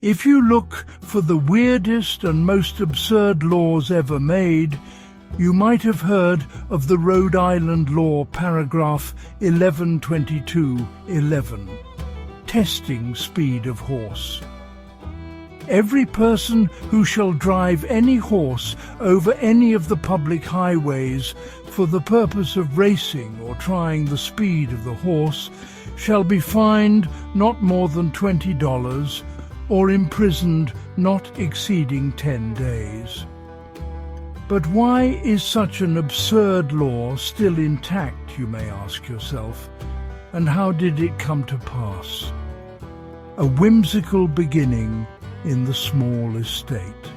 If you look for the weirdest and most absurd laws ever made, you might have heard of the Rhode Island law paragraph 1122.11, testing speed of horse. Every person who shall drive any horse over any of the public highways for the purpose of racing or trying the speed of the horse shall be fined not more than $20 or imprisoned not exceeding 10 days. But why is such an absurd law still intact, you may ask yourself, and how did it come to pass? A whimsical beginning in the small estate.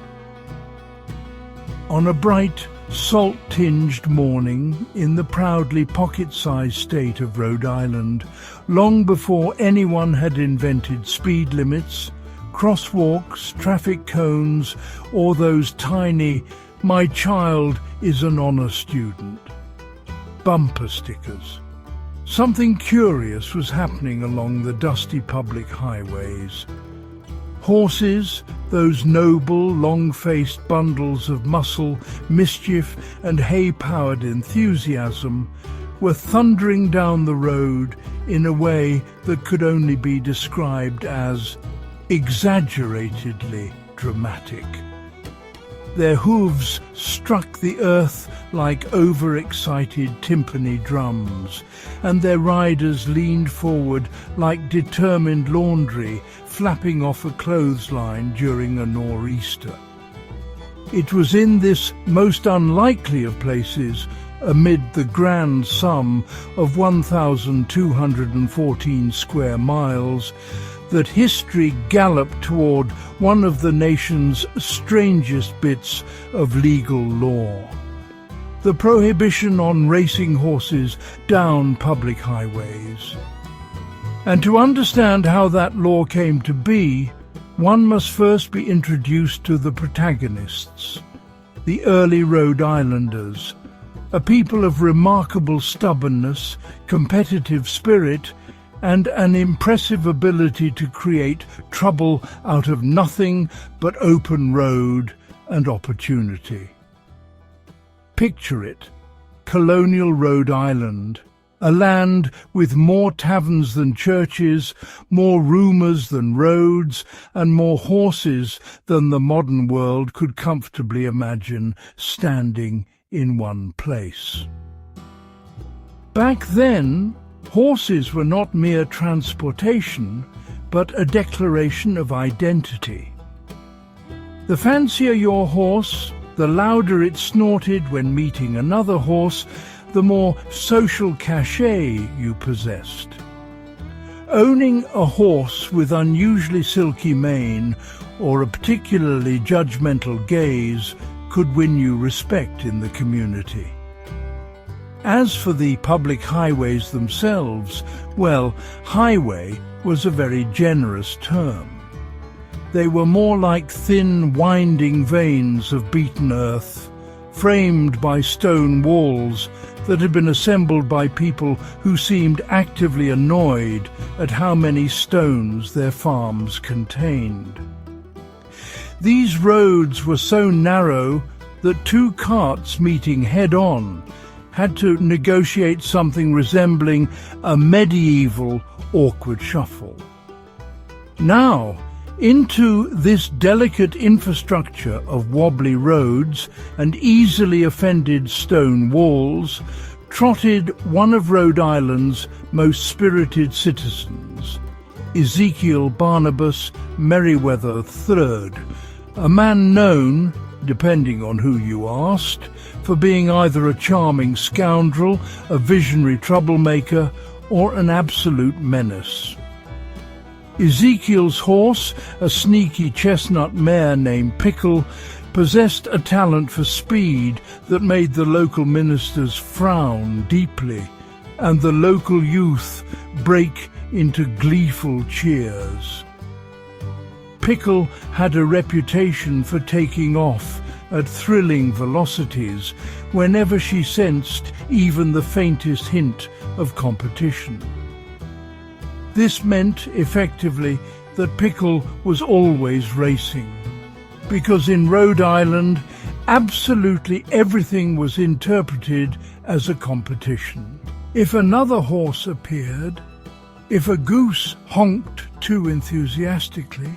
On a bright, salt-tinged morning in the proudly pocket-sized state of Rhode Island, long before anyone had invented speed limits, crosswalks, traffic cones, or those tiny "My child is an honor student" bumper stickers, something curious was happening along the dusty public highways. Horses, those noble, long-faced bundles of muscle, mischief and hay-powered enthusiasm, were thundering down the road in a way that could only be described as exaggeratedly dramatic. Their hooves struck the earth like overexcited timpani drums, and their riders leaned forward like determined laundry flapping off a clothesline during a nor'easter. It was in this most unlikely of places, amid the grand sum of 1,214 square miles, that history galloped toward one of the nation's strangest bits of legal law: the prohibition on racing horses down public highways. And to understand how that law came to be, one must first be introduced to the protagonists, the early Rhode Islanders, a people of remarkable stubbornness, competitive spirit, and an impressive ability to create trouble out of nothing but open road and opportunity. Picture it, colonial Rhode Island, a land with more taverns than churches, more rumours than roads, and more horses than the modern world could comfortably imagine standing in one place. Back then, horses were not mere transportation, but a declaration of identity. The fancier your horse, the louder it snorted when meeting another horse, the more social cachet you possessed. Owning a horse with unusually silky mane or a particularly judgmental gaze could win you respect in the community. As for the public highways themselves, well, highway was a very generous term. They were more like thin, winding veins of beaten earth, framed by stone walls that had been assembled by people who seemed actively annoyed at how many stones their farms contained. These roads were so narrow that two carts meeting head-on had to negotiate something resembling a medieval awkward shuffle. Now, into this delicate infrastructure of wobbly roads and easily offended stone walls trotted one of Rhode Island's most spirited citizens, Ezekiel Barnabas Merriweather III, a man known, depending on who you asked, for being either a charming scoundrel, a visionary troublemaker, or an absolute menace. Ezekiel's horse, a sneaky chestnut mare named Pickle, possessed a talent for speed that made the local ministers frown deeply and the local youth break into gleeful cheers. Pickle had a reputation for taking off at thrilling velocities whenever she sensed even the faintest hint of competition. This meant, effectively, that Pickle was always racing, because in Rhode Island, absolutely everything was interpreted as a competition. If another horse appeared, if a goose honked too enthusiastically,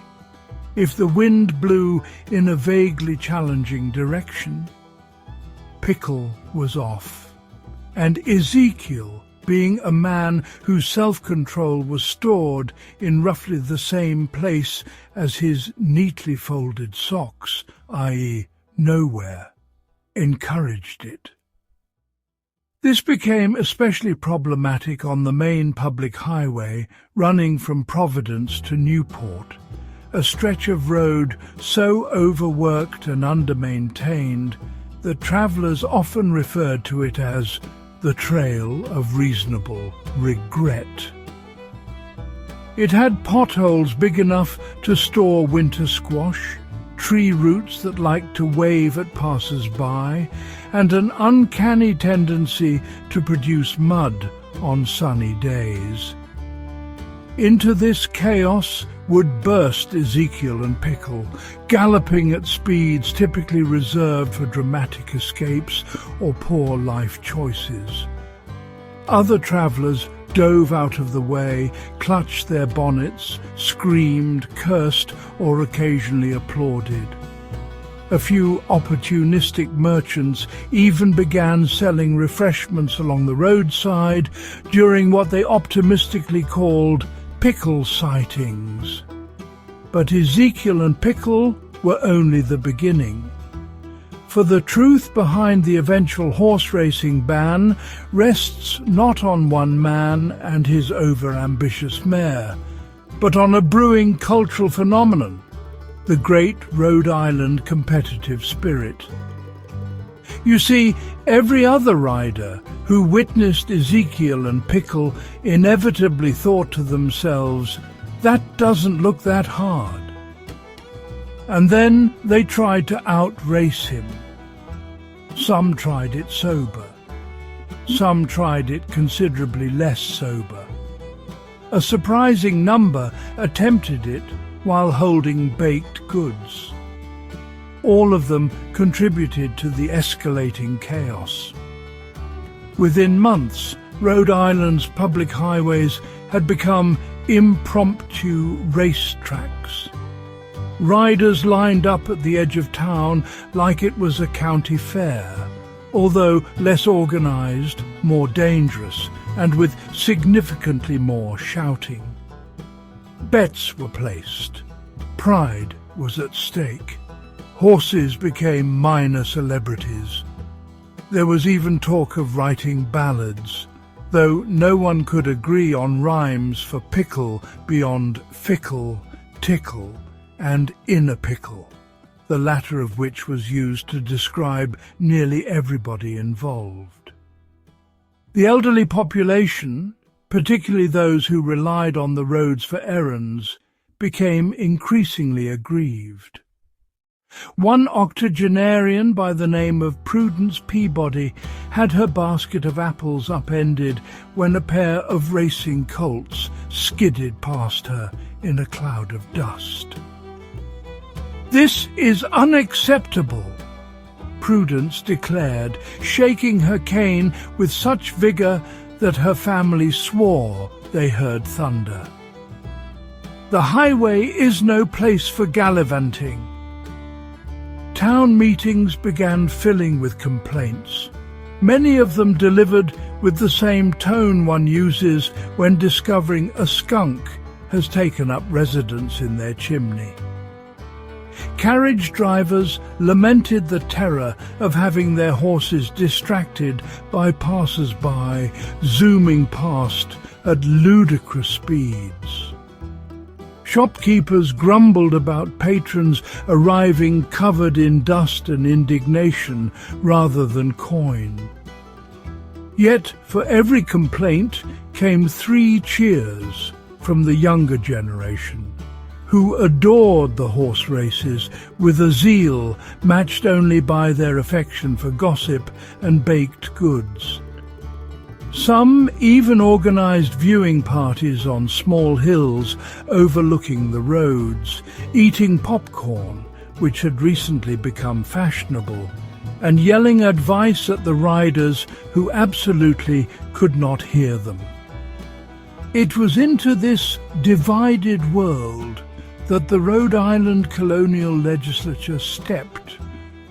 if the wind blew in a vaguely challenging direction, Pickle was off. And Ezekiel, being a man whose self-control was stored in roughly the same place as his neatly folded socks, i.e. nowhere, encouraged it. This became especially problematic on the main public highway running from Providence to Newport, a stretch of road so overworked and under-maintained that travelers often referred to it as the Trail of Reasonable Regret. It had potholes big enough to store winter squash, tree roots that liked to wave at passers-by, and an uncanny tendency to produce mud on sunny days. Into this chaos would burst Ezekiel and Pickle, galloping at speeds typically reserved for dramatic escapes or poor life choices. Other travellers dove out of the way, clutched their bonnets, screamed, cursed, or occasionally applauded. A few opportunistic merchants even began selling refreshments along the roadside during what they optimistically called Pickle sightings. But Ezekiel and Pickle were only the beginning. For the truth behind the eventual horse racing ban rests not on one man and his over-ambitious mare, but on a brewing cultural phenomenon, the great Rhode Island competitive spirit. You see, every other rider who witnessed Ezekiel and Pickle inevitably thought to themselves, "That doesn't look that hard." And then they tried to outrace him. Some tried it sober. Some tried it considerably less sober. A surprising number attempted it while holding baked goods. All of them contributed to the escalating chaos. Within months, Rhode Island's public highways had become impromptu racetracks. Riders lined up at the edge of town like it was a county fair, although less organized, more dangerous, and with significantly more shouting. Bets were placed. Pride was at stake. Horses became minor celebrities. There was even talk of writing ballads, though no one could agree on rhymes for pickle beyond fickle, tickle, and in a pickle, the latter of which was used to describe nearly everybody involved. The elderly population, particularly those who relied on the roads for errands, became increasingly aggrieved. One octogenarian by the name of Prudence Peabody had her basket of apples upended when a pair of racing colts skidded past her in a cloud of dust. "This is unacceptable," Prudence declared, shaking her cane with such vigor that her family swore they heard thunder. "The highway is no place for gallivanting." Town meetings began filling with complaints, many of them delivered with the same tone one uses when discovering a skunk has taken up residence in their chimney. Carriage drivers lamented the terror of having their horses distracted by passers-by zooming past at ludicrous speeds. Shopkeepers grumbled about patrons arriving covered in dust and indignation rather than coin. Yet for every complaint came 3 cheers from the younger generation, who adored the horse races with a zeal matched only by their affection for gossip and baked goods. Some even organized viewing parties on small hills overlooking the roads, eating popcorn, which had recently become fashionable, and yelling advice at the riders who absolutely could not hear them. It was into this divided world that the Rhode Island colonial legislature stepped,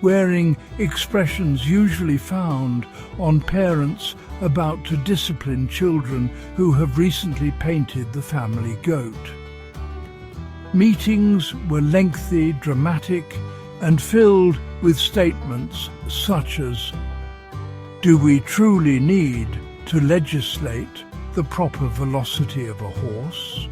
wearing expressions usually found on parents about to discipline children who have recently painted the family goat. Meetings were lengthy, dramatic, and filled with statements such as, "Do we truly need to legislate the proper velocity of a horse?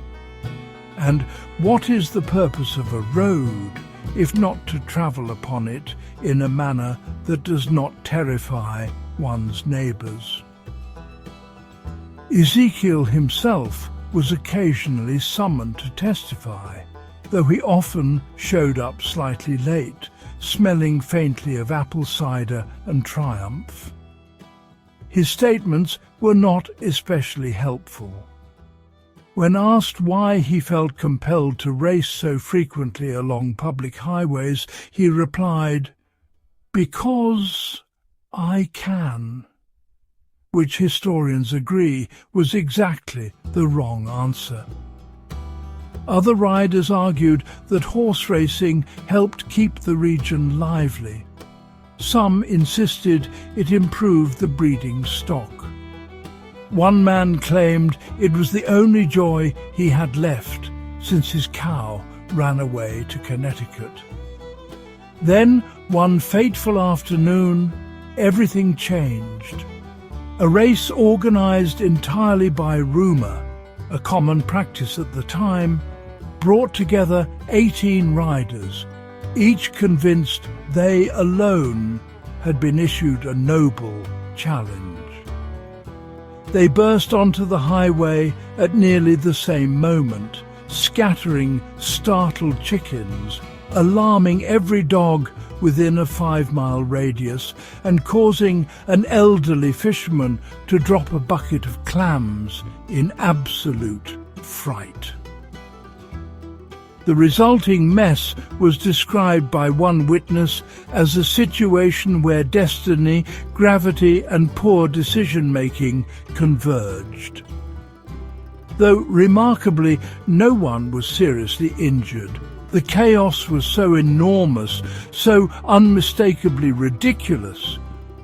And what is the purpose of a road if not to travel upon it in a manner that does not terrify one's neighbours?" Ezekiel himself was occasionally summoned to testify, though he often showed up slightly late, smelling faintly of apple cider and triumph. His statements were not especially helpful. When asked why he felt compelled to race so frequently along public highways, he replied, "Because I can," which historians agree was exactly the wrong answer. Other riders argued that horse racing helped keep the region lively. Some insisted it improved the breeding stock. One man claimed it was the only joy he had left since his cow ran away to Connecticut. Then, one fateful afternoon, everything changed. A race organized entirely by rumor, a common practice at the time, brought together 18 riders, each convinced they alone had been issued a noble challenge. They burst onto the highway at nearly the same moment, scattering startled chickens, alarming every dog within a 5-mile radius, and causing an elderly fisherman to drop a bucket of clams in absolute fright. The resulting mess was described by one witness as a situation where destiny, gravity, and poor decision-making converged. Though remarkably, no one was seriously injured. The chaos was so enormous, so unmistakably ridiculous,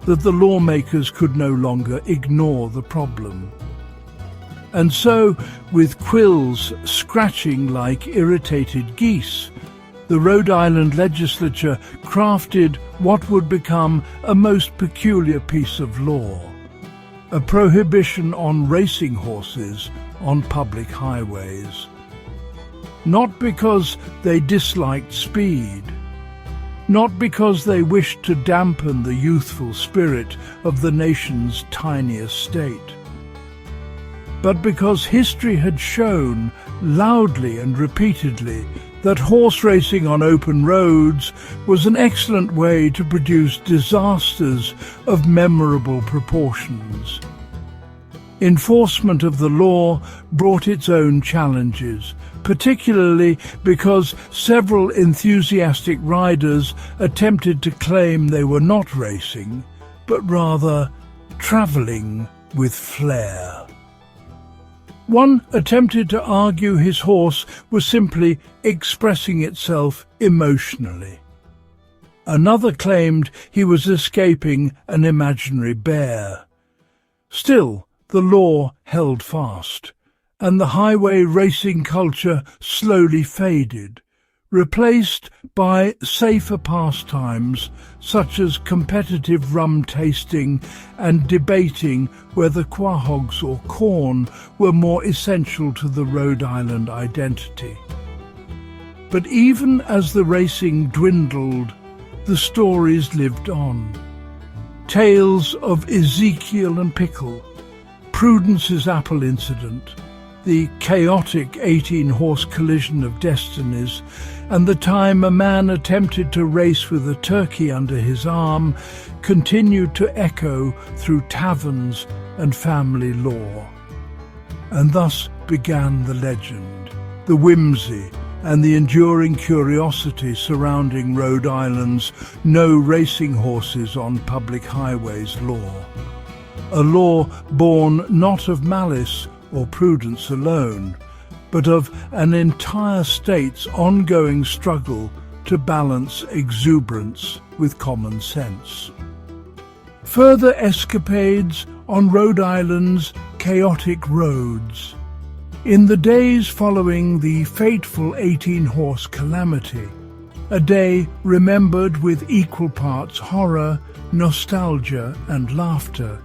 that the lawmakers could no longer ignore the problem. And so, with quills scratching like irritated geese, the Rhode Island legislature crafted what would become a most peculiar piece of law, a prohibition on racing horses on public highways. Not because they disliked speed, not because they wished to dampen the youthful spirit of the nation's tiniest state, but because history had shown, loudly and repeatedly, that horse racing on open roads was an excellent way to produce disasters of memorable proportions. Enforcement of the law brought its own challenges, particularly because several enthusiastic riders attempted to claim they were not racing, but rather travelling with flair. One attempted to argue his horse was simply expressing itself emotionally. Another claimed he was escaping an imaginary bear. Still, the law held fast, and the highway racing culture slowly faded, replaced by safer pastimes such as competitive rum tasting and debating whether quahogs or corn were more essential to the Rhode Island identity. But even as the racing dwindled, the stories lived on. Tales of Ezekiel and Pickle, Prudence's apple incident, the chaotic 18-horse collision of destinies, and the time a man attempted to race with a turkey under his arm continued to echo through taverns and family lore. And thus began the legend, the whimsy, and the enduring curiosity surrounding Rhode Island's no racing horses on public highways law. A law born not of malice or prudence alone, but of an entire state's ongoing struggle to balance exuberance with common sense. Further escapades on Rhode Island's chaotic roads. In the days following the fateful 18-horse calamity, a day remembered with equal parts horror, nostalgia, and laughter,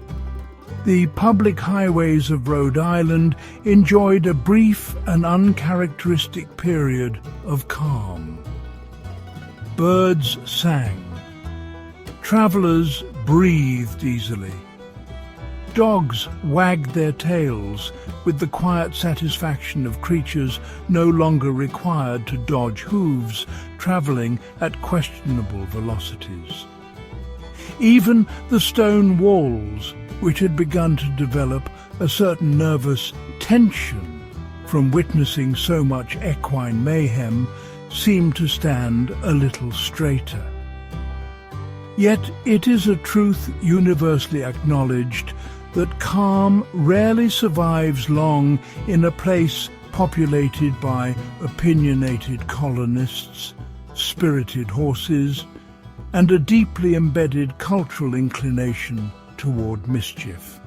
the public highways of Rhode Island enjoyed a brief and uncharacteristic period of calm. Birds sang. Travelers breathed easily. Dogs wagged their tails with the quiet satisfaction of creatures no longer required to dodge hooves, travelling at questionable velocities. Even the stone walls, which had begun to develop a certain nervous tension from witnessing so much equine mayhem, seemed to stand a little straighter. Yet it is a truth universally acknowledged that calm rarely survives long in a place populated by opinionated colonists, spirited horses, and a deeply embedded cultural inclination toward mischief.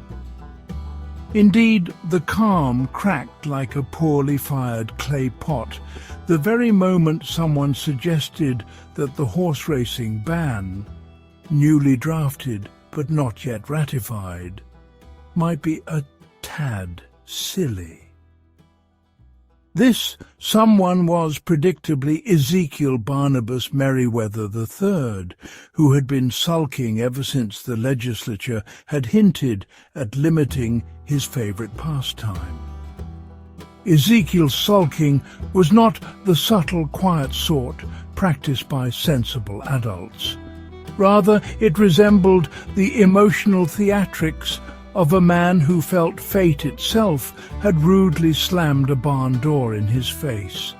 Indeed, the calm cracked like a poorly fired clay pot the very moment someone suggested that the horse racing ban, newly drafted but not yet ratified, might be a tad silly. This someone was predictably Ezekiel Barnabas Merriweather III, who had been sulking ever since the legislature had hinted at limiting his favourite pastime. Ezekiel's sulking was not the subtle, quiet sort practiced by sensible adults. Rather, it resembled the emotional theatrics of a man who felt fate itself had rudely slammed a barn door in his face.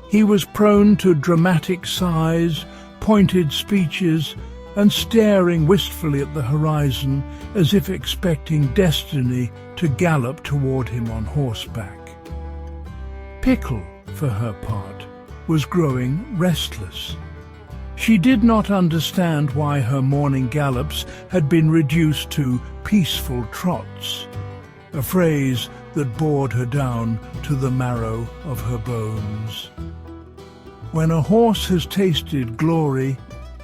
He was prone to dramatic sighs, pointed speeches, and staring wistfully at the horizon as if expecting destiny to gallop toward him on horseback. Pickle, for her part, was growing restless. She did not understand why her morning gallops had been reduced to peaceful trots, a phrase that bored her down to the marrow of her bones. When a horse has tasted glory,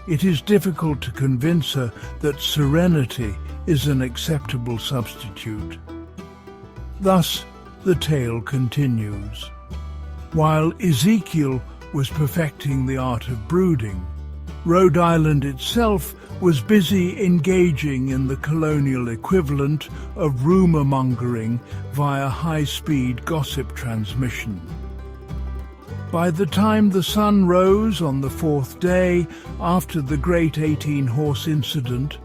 it is difficult to convince her that serenity is an acceptable substitute. Thus, the tale continues. While Ezekiel was perfecting the art of brooding, Rhode Island itself was busy engaging in the colonial equivalent of rumour-mongering via high-speed gossip transmission. By the time the sun rose on the fourth day after the great 18-horse incident,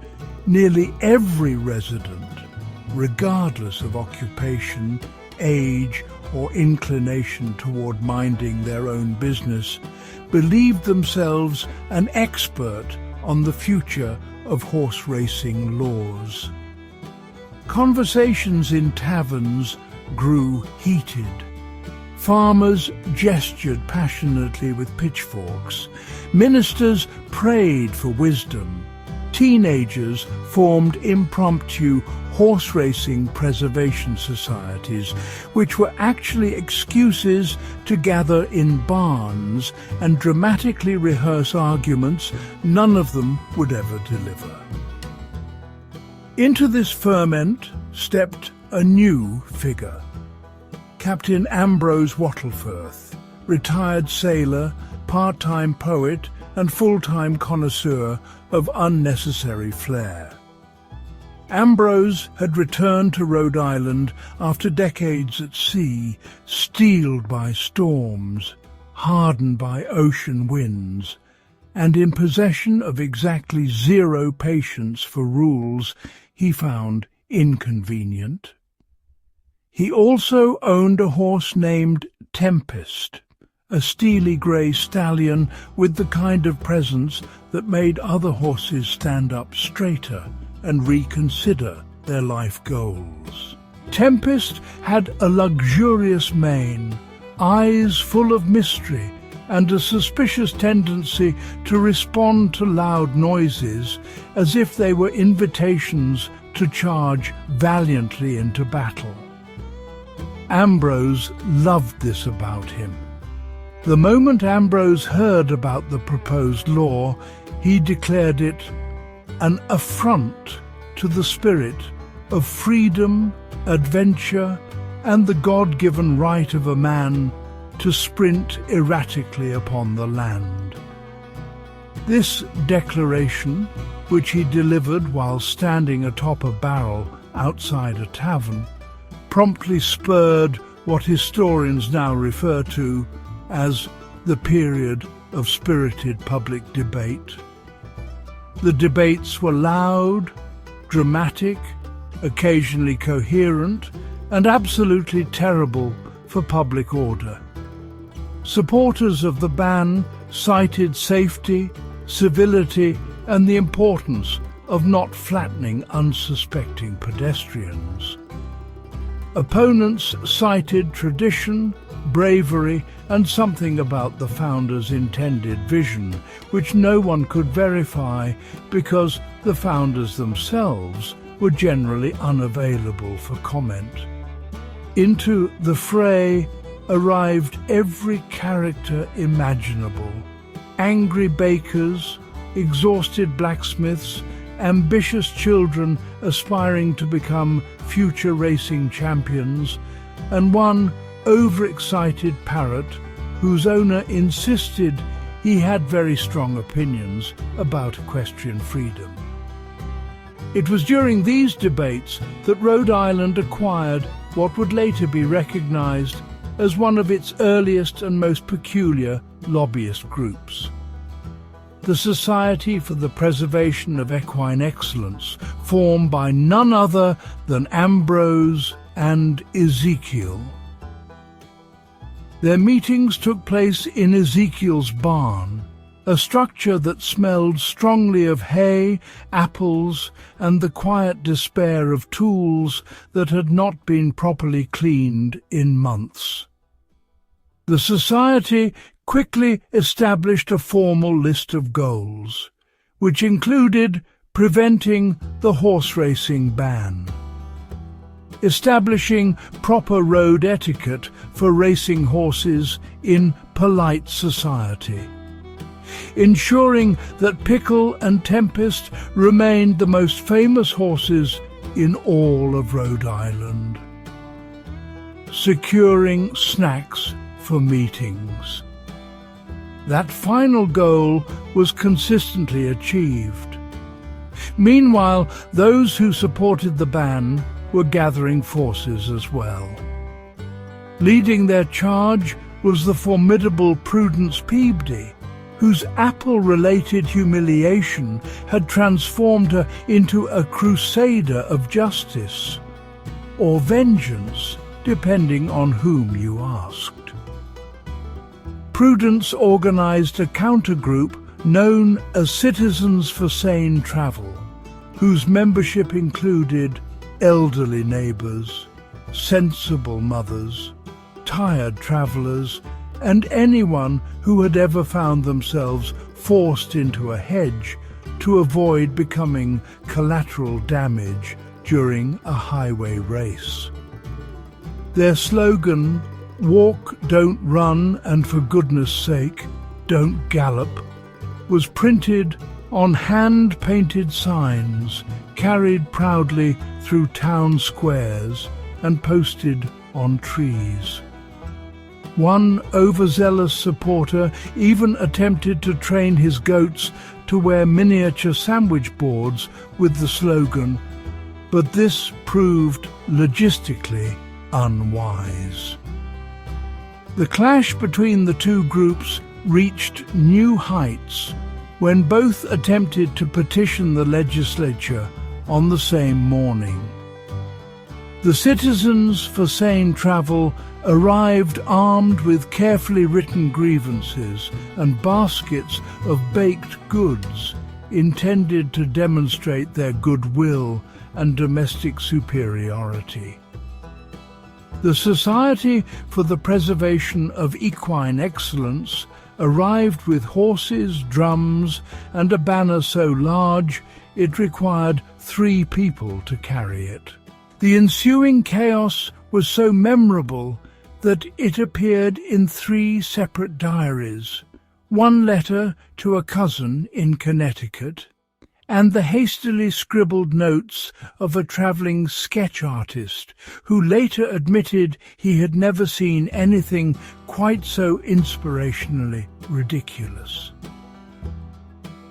nearly every resident, regardless of occupation, age, or inclination toward minding their own business, believed themselves an expert on the future of horse racing laws. Conversations in taverns grew heated. Farmers gestured passionately with pitchforks. Ministers prayed for wisdom. Teenagers formed impromptu horse racing preservation societies, which were actually excuses to gather in barns and dramatically rehearse arguments none of them would ever deliver. Into this ferment stepped a new figure. Captain Ambrose Wattlefirth, retired sailor, part-time poet, and full-time connoisseur of unnecessary flair. Ambrose had returned to Rhode Island after decades at sea, steeled by storms, hardened by ocean winds, and in possession of exactly zero patience for rules he found inconvenient. He also owned a horse named Tempest, a steely grey stallion with the kind of presence that made other horses stand up straighter and reconsider their life goals. Tempest had a luxurious mane, eyes full of mystery, and a suspicious tendency to respond to loud noises as if they were invitations to charge valiantly into battle. Ambrose loved this about him. The moment Ambrose heard about the proposed law, he declared it an affront to the spirit of freedom, adventure, and the God-given right of a man to sprint erratically upon the land. This declaration, which he delivered while standing atop a barrel outside a tavern, promptly spurred what historians now refer to as the period of spirited public debate. The debates were loud, dramatic, occasionally coherent, and absolutely terrible for public order. Supporters of the ban cited safety, civility, and the importance of not flattening unsuspecting pedestrians. Opponents cited tradition, bravery, and something about the founders' intended vision, which no one could verify because the founders themselves were generally unavailable for comment. Into the fray arrived every character imaginable: angry bakers, exhausted blacksmiths, ambitious children aspiring to become future racing champions, and one overexcited parrot whose owner insisted he had very strong opinions about equestrian freedom. It was during these debates that Rhode Island acquired what would later be recognized as one of its earliest and most peculiar lobbyist groups. The Society for the Preservation of Equine Excellence, formed by none other than Ambrose and Ezekiel. Their meetings took place in Ezekiel's barn, a structure that smelled strongly of hay, apples, and the quiet despair of tools that had not been properly cleaned in months. The society quickly established a formal list of goals, which included preventing the horse racing ban, establishing proper road etiquette for racing horses in polite society, ensuring that Pickle and Tempest remained the most famous horses in all of Rhode Island, securing snacks for meetings. That final goal was consistently achieved. Meanwhile, those who supported the ban were gathering forces as well. Leading their charge was the formidable Prudence Peabody, whose apple-related humiliation had transformed her into a crusader of justice, or vengeance, depending on whom you asked. Prudence organized a countergroup known as Citizens for Sane Travel, whose membership included elderly neighbors, sensible mothers, tired travelers, and anyone who had ever found themselves forced into a hedge to avoid becoming collateral damage during a highway race. Their slogan, "Walk, don't run, and for goodness sake, don't gallop," was printed on hand-painted signs, carried proudly through town squares and posted on trees. One overzealous supporter even attempted to train his goats to wear miniature sandwich boards with the slogan, but this proved logistically unwise. The clash between the two groups reached new heights when both attempted to petition the legislature on the same morning, The citizens for sane travel arrived armed with carefully written grievances and baskets of baked goods intended to demonstrate their goodwill and domestic superiority. The Society for the Preservation of Equine Excellence arrived with horses, drums, and a banner so large it required 3 people to carry it. The ensuing chaos was so memorable that it appeared in 3 separate diaries, one letter to a cousin in Connecticut, and the hastily scribbled notes of a travelling sketch artist who later admitted he had never seen anything quite so inspirationally ridiculous.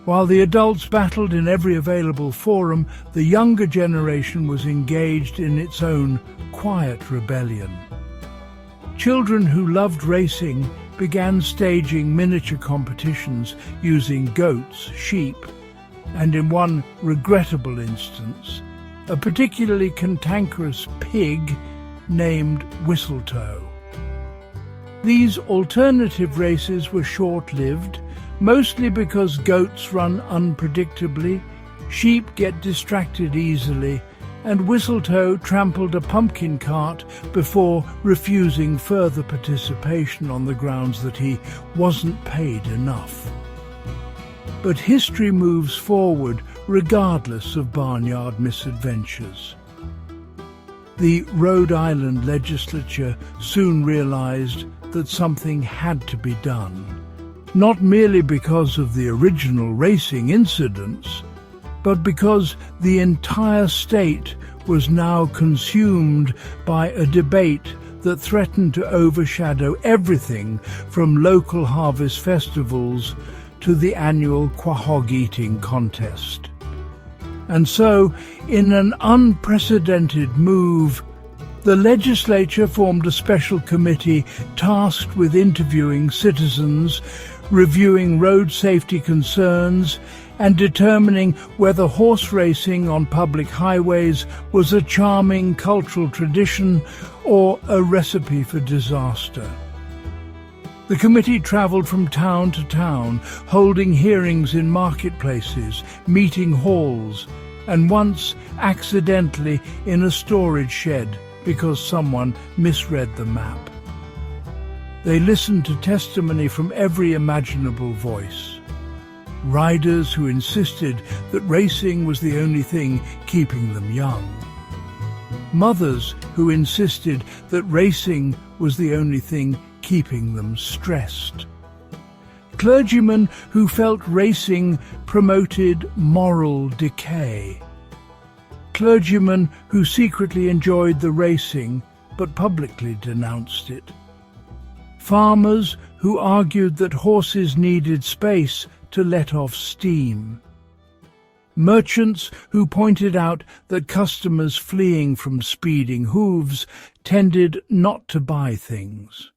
While the adults battled in every available forum, the younger generation was engaged in its own quiet rebellion. Children who loved racing began staging miniature competitions using goats, sheep, and in one regrettable instance, a particularly cantankerous pig named Whistletoe. These alternative races were short-lived, mostly because goats run unpredictably, sheep get distracted easily, and Whistletoe trampled a pumpkin cart before refusing further participation on the grounds that he wasn't paid enough. But history moves forward regardless of barnyard misadventures. The Rhode Island legislature soon realized that something had to be done, not merely because of the original racing incidents, but because the entire state was now consumed by a debate that threatened to overshadow everything from local harvest festivals to the annual quahog eating contest. And so, in an unprecedented move, the legislature formed a special committee tasked with interviewing citizens, reviewing road safety concerns, and determining whether horse racing on public highways was a charming cultural tradition or a recipe for disaster. The committee travelled from town to town, holding hearings in marketplaces, meeting halls, and once accidentally in a storage shed because someone misread the map. They listened to testimony from every imaginable voice. Riders who insisted that racing was the only thing keeping them young. Mothers who insisted that racing was the only thing keeping them stressed. Clergymen who felt racing promoted moral decay. Clergymen who secretly enjoyed the racing but publicly denounced it. Farmers who argued that horses needed space to let off steam. Merchants who pointed out that customers fleeing from speeding hooves tended not to buy things.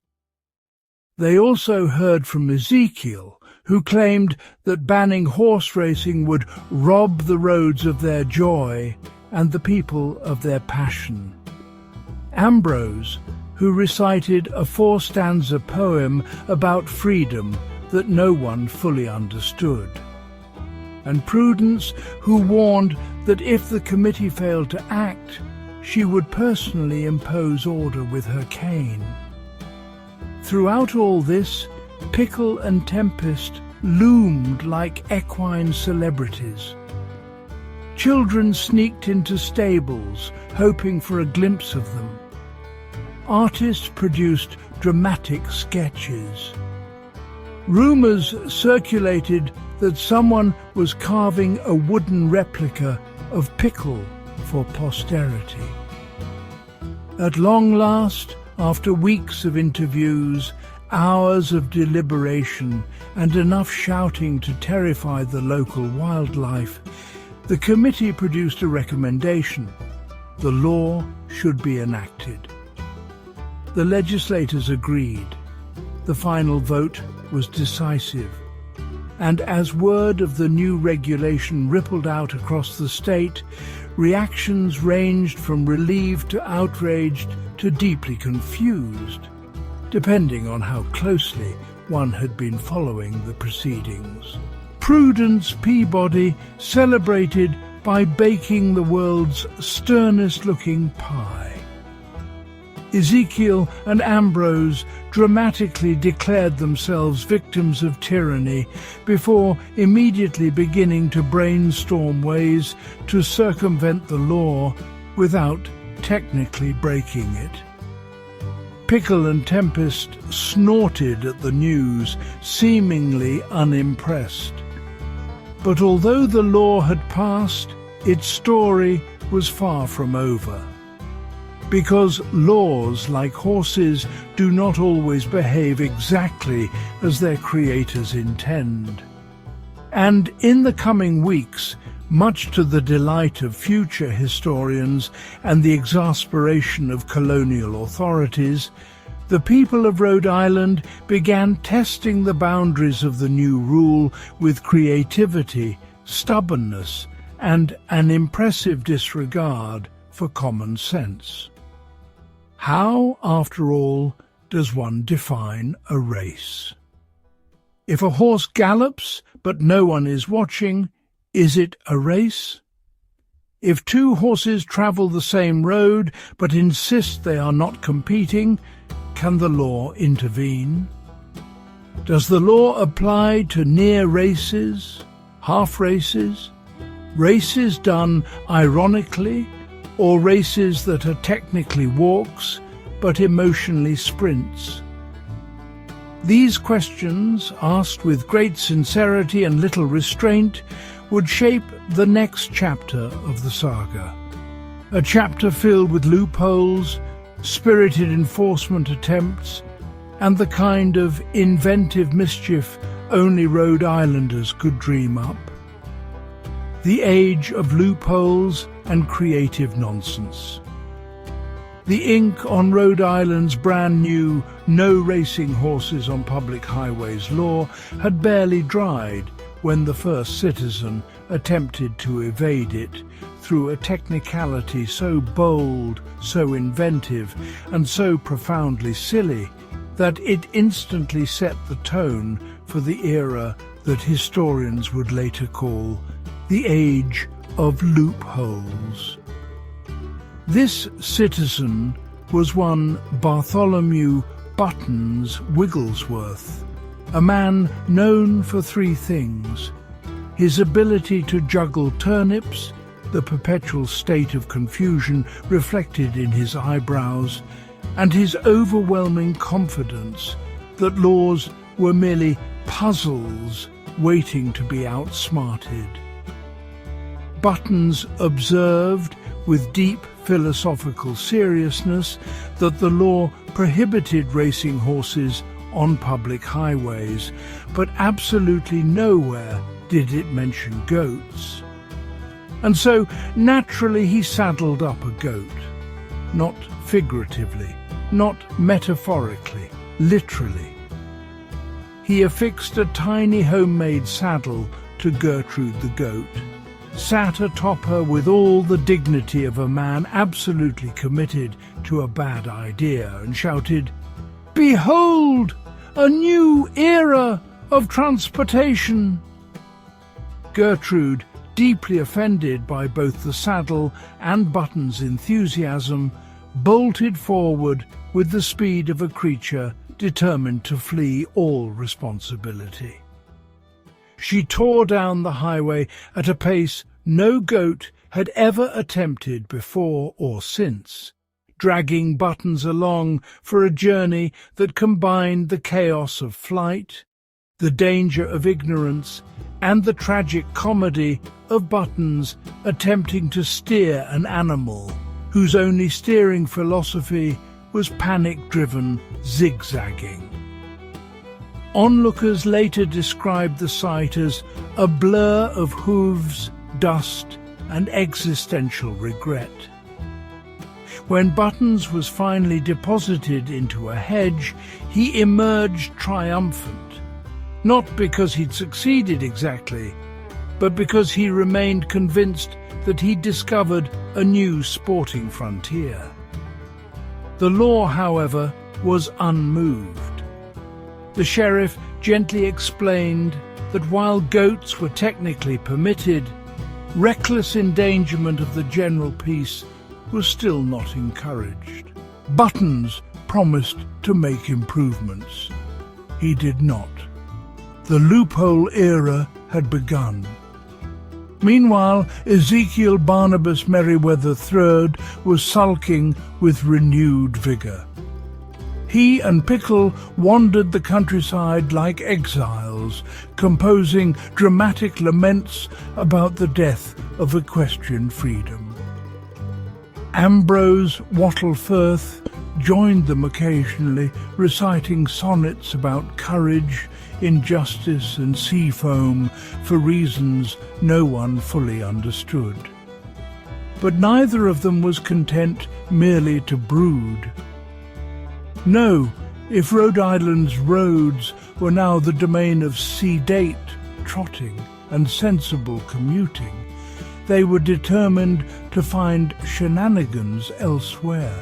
They also heard from Ezekiel, who claimed that banning horse racing would rob the roads of their joy and the people of their passion. Ambrose, who recited a 4-stanza poem about freedom that no one fully understood. And Prudence, who warned that if the committee failed to act, she would personally impose order with her cane. Throughout all this, Pickle and Tempest loomed like equine celebrities. Children sneaked into stables, hoping for a glimpse of them. Artists produced dramatic sketches. Rumors circulated that someone was carving a wooden replica of Pickle for posterity. At long last, after weeks of interviews, hours of deliberation, and enough shouting to terrify the local wildlife, the committee produced a recommendation. The law should be enacted. The legislators agreed. The final vote was decisive. and as word of the new regulation rippled out across the state, reactions ranged from relieved to outraged to deeply confused, depending on how closely one had been following the proceedings. Prudence Peabody celebrated by baking the world's sternest-looking pie. Ezekiel and Ambrose dramatically declared themselves victims of tyranny before immediately beginning to brainstorm ways to circumvent the law without technically breaking it. Pickle and Tempest snorted at the news, seemingly unimpressed. But although the law had passed, its story was far from over. Because laws, like horses, do not always behave exactly as their creators intend. And in the coming weeks, much to the delight of future historians and the exasperation of colonial authorities, the people of Rhode Island began testing the boundaries of the new rule with creativity, stubbornness, and an impressive disregard for common sense. How, after all, does one define a race? If a horse gallops but no one is watching, is it a race? If two horses travel the same road but insist they are not competing, can the law intervene? Does the law apply to near races, half races, races done ironically, or races that are technically walks but emotionally sprints? These questions, asked with great sincerity and little restraint, would shape the next chapter of the saga. A chapter filled with loopholes, spirited enforcement attempts, and the kind of inventive mischief only Rhode Islanders could dream up. The age of loopholes and creative nonsense. The ink on Rhode Island's brand new no racing horses on public highways law had barely dried when the first citizen attempted to evade it through a technicality so bold, so inventive, and so profoundly silly that it instantly set the tone for the era that historians would later call the age of loopholes. This citizen was one Bartholomew Buttons Wigglesworth, a man known for three things: his ability to juggle turnips, the perpetual state of confusion reflected in his eyebrows, and his overwhelming confidence that laws were merely puzzles waiting to be outsmarted. Buttons observed with deep philosophical seriousness that the law prohibited racing horses on public highways, but absolutely nowhere did it mention goats. And so, naturally, he saddled up a goat. Not figuratively, not metaphorically, literally. He affixed a tiny homemade saddle to Gertrude the goat, sat atop her with all the dignity of a man absolutely committed to a bad idea, and shouted, "Behold, a new era of transportation!" Gertrude, deeply offended by both the saddle and Button's enthusiasm, bolted forward with the speed of a creature determined to flee all responsibility. She tore down the highway at a pace no goat had ever attempted before or since, dragging Buttons along for a journey that combined the chaos of flight, the danger of ignorance, and the tragic comedy of Buttons attempting to steer an animal whose only steering philosophy was panic-driven zigzagging. Onlookers later described the sight as a blur of hooves, dust, and existential regret. When Buttons was finally deposited into a hedge, he emerged triumphant, not because he'd succeeded exactly, but because he remained convinced that he'd discovered a new sporting frontier. The law, however, was unmoved. The sheriff gently explained that while goats were technically permitted, reckless endangerment of the general peace was still not encouraged. Buttons promised to make improvements. He did not. The loophole era had begun. Meanwhile, Ezekiel Barnabas Merriweather III was sulking with renewed vigour. He and Pickle wandered the countryside like exiles, composing dramatic laments about the death of equestrian freedom. Ambrose Wattle Firth joined them occasionally, reciting sonnets about courage, injustice and sea foam for reasons no one fully understood. But neither of them was content merely to brood. No, if Rhode Island's roads were now the domain of sedate trotting and sensible commuting, they were determined to find shenanigans elsewhere.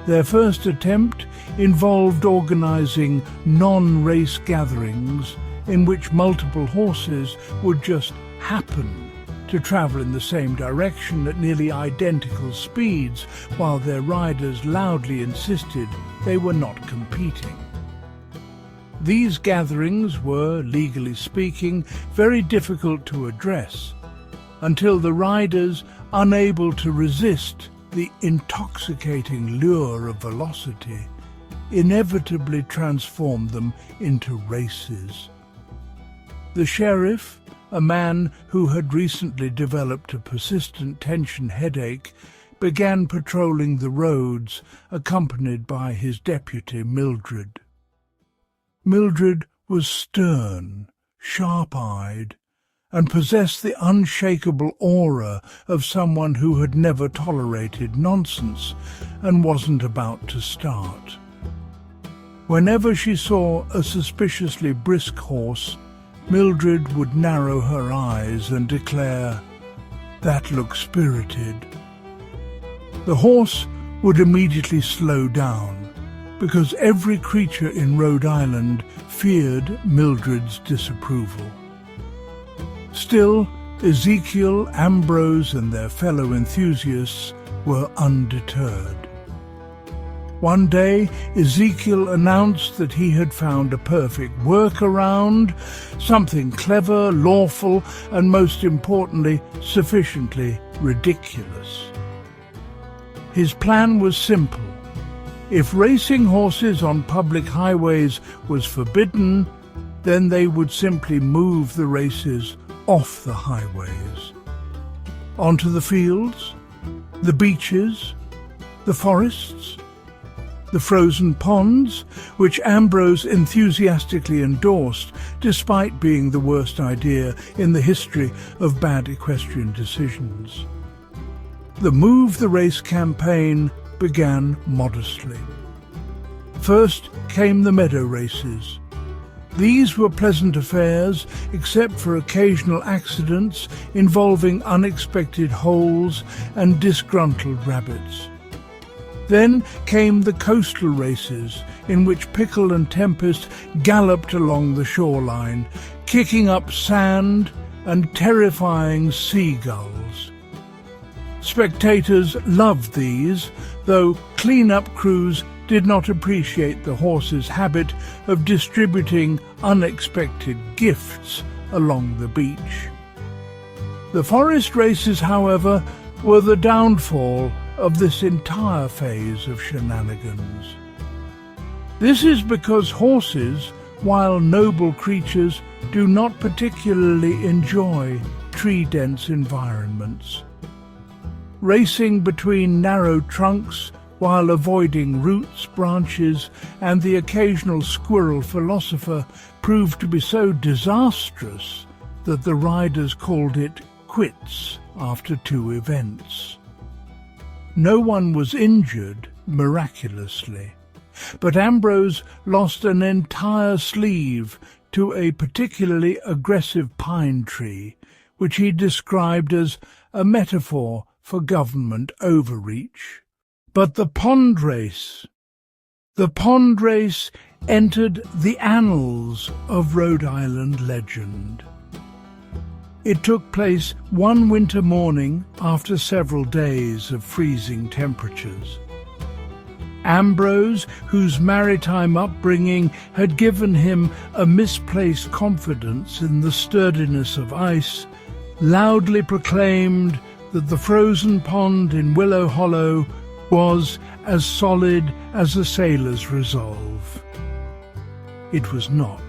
Their first attempt involved organizing non-race gatherings in which multiple horses would just happen to travel in the same direction at nearly identical speeds, while their riders loudly insisted they were not competing. These gatherings were, legally speaking, very difficult to address, until the riders, unable to resist the intoxicating lure of velocity, inevitably transformed them into races. The sheriff, a man who had recently developed a persistent tension headache, began patrolling the roads, accompanied by his deputy Mildred. Mildred was stern, sharp-eyed, and possessed the unshakable aura of someone who had never tolerated nonsense and wasn't about to start. Whenever she saw a suspiciously brisk horse, Mildred would narrow her eyes and declare, "That looks spirited." The horse would immediately slow down, because every creature in Rhode Island feared Mildred's disapproval. Still, Ezekiel, Ambrose, and their fellow enthusiasts were undeterred. One day, Ezekiel announced that he had found a perfect workaround, something clever, lawful, and most importantly, sufficiently ridiculous. His plan was simple. If racing horses on public highways was forbidden, then they would simply move the races off the highways, onto the fields, the beaches, the forests, the frozen ponds, which Ambrose enthusiastically endorsed, despite being the worst idea in the history of bad equestrian decisions. The Move the Race campaign began modestly. First came the meadow races. These were pleasant affairs, except for occasional accidents involving unexpected holes and disgruntled rabbits. Then came the coastal races, in which Pickle and Tempest galloped along the shoreline, kicking up sand and terrifying seagulls. Spectators loved these, though clean-up crews did not appreciate the horses' habit of distributing unexpected gifts along the beach. The forest races, however, were the downfall of this entire phase of shenanigans. This is because horses, while noble creatures, do not particularly enjoy tree-dense environments. Racing between narrow trunks while avoiding roots, branches, and the occasional squirrel philosopher proved to be so disastrous that the riders called it quits after 2 events. No one was injured, miraculously, But Ambrose lost an entire sleeve to a particularly aggressive pine tree, which he described as a metaphor for government overreach. But the pond race entered the annals of Rhode Island legend. It took place one winter morning after several days of freezing temperatures. Ambrose, whose maritime upbringing had given him a misplaced confidence in the sturdiness of ice, loudly proclaimed that the frozen pond in Willow Hollow was as solid as a sailor's resolve. It was not.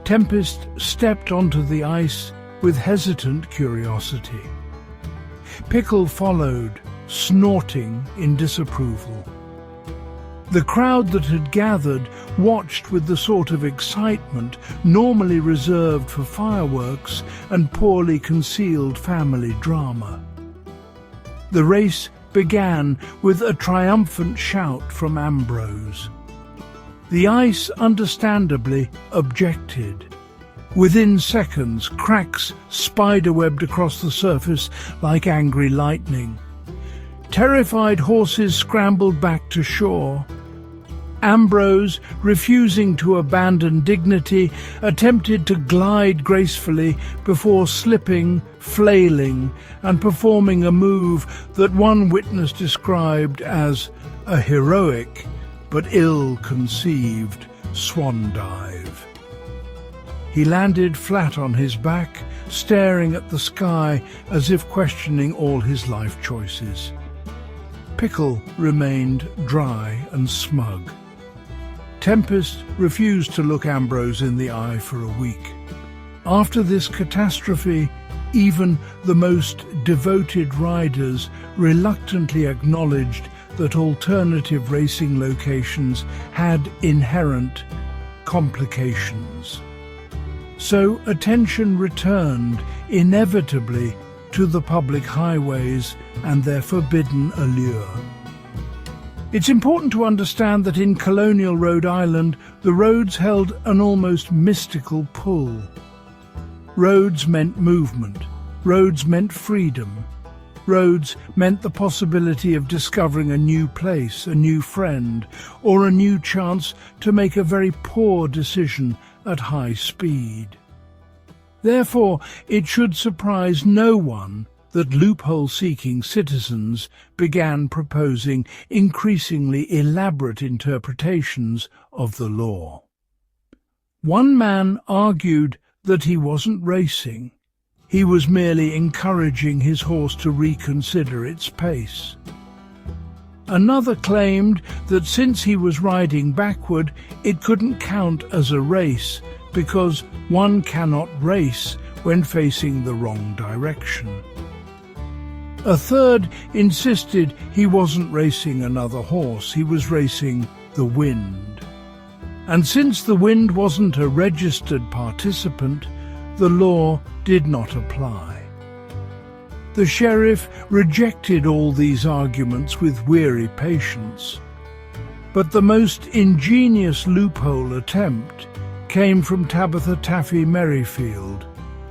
Tempest stepped onto the ice with hesitant curiosity. Pickle followed, snorting in disapproval. The crowd that had gathered watched with the sort of excitement normally reserved for fireworks and poorly concealed family drama. The race began with a triumphant shout from Ambrose. The ice understandably objected. Within seconds, cracks spiderwebbed across the surface like angry lightning. Terrified horses scrambled back to shore. Ambrose, refusing to abandon dignity, attempted to glide gracefully before slipping, flailing, and performing a move that one witness described as a heroic but ill-conceived swan dive. He landed flat on his back, staring at the sky as if questioning all his life choices. Pickle remained dry and smug. Tempest refused to look Ambrose in the eye for a week. After this catastrophe, even the most devoted riders reluctantly acknowledged that alternative racing locations had inherent complications. So attention returned inevitably to the public highways and their forbidden allure. It's important to understand that in colonial Rhode Island, the roads held an almost mystical pull. Roads meant movement. Roads meant freedom. Roads meant the possibility of discovering a new place, a new friend, or a new chance to make a very poor decision at high speed. Therefore, it should surprise no one that loophole-seeking citizens began proposing increasingly elaborate interpretations of the law. One man argued that he wasn't racing. He was merely encouraging his horse to reconsider its pace. Another claimed that since he was riding backward, it couldn't count as a race because one cannot race when facing the wrong direction. A third insisted he wasn't racing another horse, he was racing the wind. And since the wind wasn't a registered participant, the law did not apply. The sheriff rejected all these arguments with weary patience. But the most ingenious loophole attempt came from Tabitha Taffy Merrifield,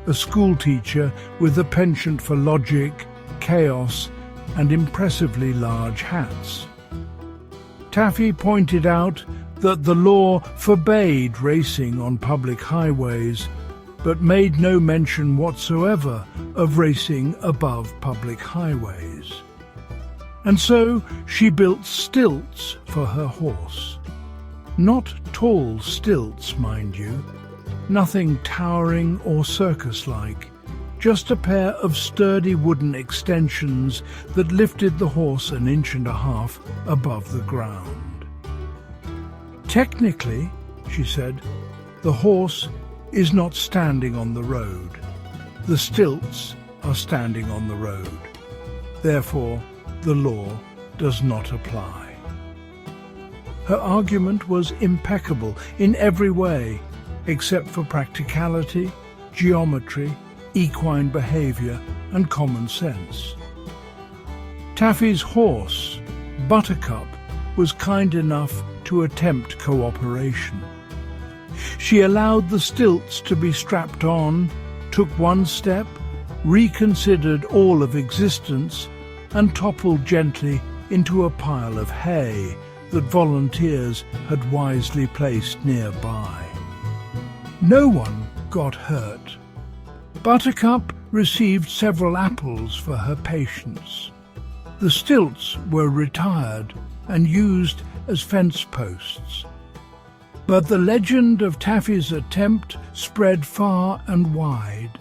a schoolteacher with a penchant for logic, chaos, and impressively large hats. Taffy pointed out that the law forbade racing on public highways, but made no mention whatsoever of racing above public highways. And so she built stilts for her horse. Not tall stilts, mind you, nothing towering or circus-like, just a pair of sturdy wooden extensions that lifted the horse 1.5 inches above the ground. Technically, she said, the horse is not standing on the road. The stilts are standing on the road. Therefore, the law does not apply. Her argument was impeccable in every way, except for practicality, geometry, equine behavior, and common sense. Taffy's horse, Buttercup, was kind enough to attempt cooperation. She allowed the stilts to be strapped on, took one step, reconsidered all of existence, and toppled gently into a pile of hay that volunteers had wisely placed nearby. No one got hurt. Buttercup received several apples for her patience. The stilts were retired and used as fence posts. But the legend of Taffy's attempt spread far and wide.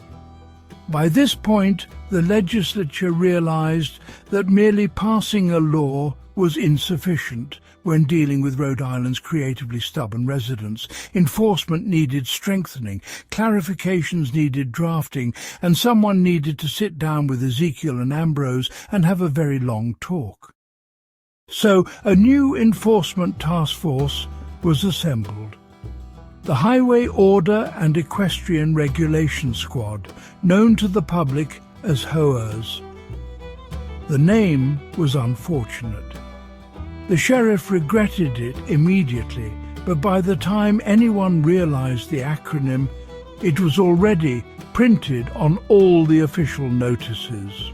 By this point, the legislature realized that merely passing a law was insufficient when dealing with Rhode Island's creatively stubborn residents. Enforcement needed strengthening, clarifications needed drafting, and someone needed to sit down with Ezekiel and Ambrose and have a very long talk. So a new enforcement task force was assembled. The Highway Order and Equestrian Regulation Squad, known to the public as HOAs. The name was unfortunate. The sheriff regretted it immediately, but by the time anyone realized the acronym, it was already printed on all the official notices.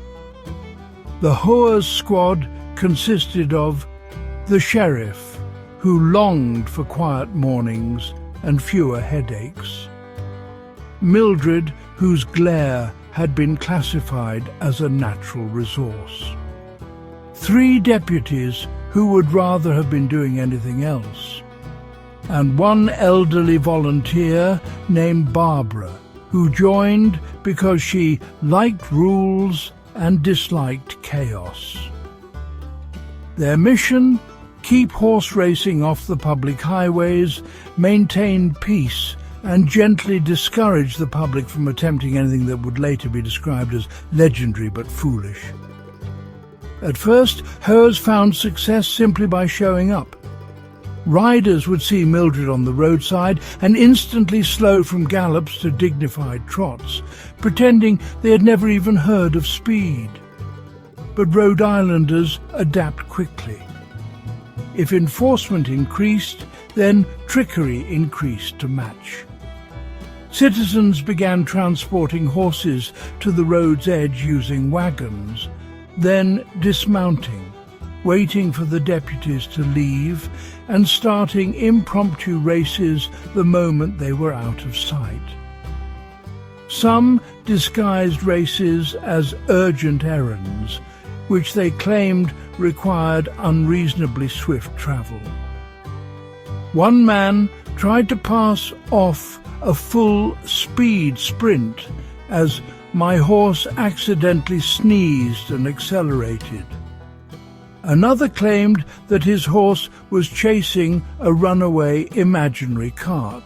The HOAs squad consisted of the sheriff, who longed for quiet mornings and fewer headaches; Mildred, whose glare had been classified as a natural resource; 3 deputies who would rather have been doing anything else; and 1 elderly volunteer named Barbara, who joined because she liked rules and disliked chaos. Their mission: keep horse racing off the public highways, maintain peace, and gently discourage the public from attempting anything that would later be described as legendary but foolish. At first, HOAs found success simply by showing up. Riders would see Mildred on the roadside and instantly slow from gallops to dignified trots, pretending they had never even heard of speed. But Rhode Islanders adapt quickly. If enforcement increased, then trickery increased to match. Citizens began transporting horses to the road's edge using wagons, then dismounting, waiting for the deputies to leave, and starting impromptu races the moment they were out of sight. Some disguised races as urgent errands, which they claimed required unreasonably swift travel. One man tried to pass off a full-speed sprint as my horse accidentally sneezed and accelerated. Another claimed that his horse was chasing a runaway imaginary cart.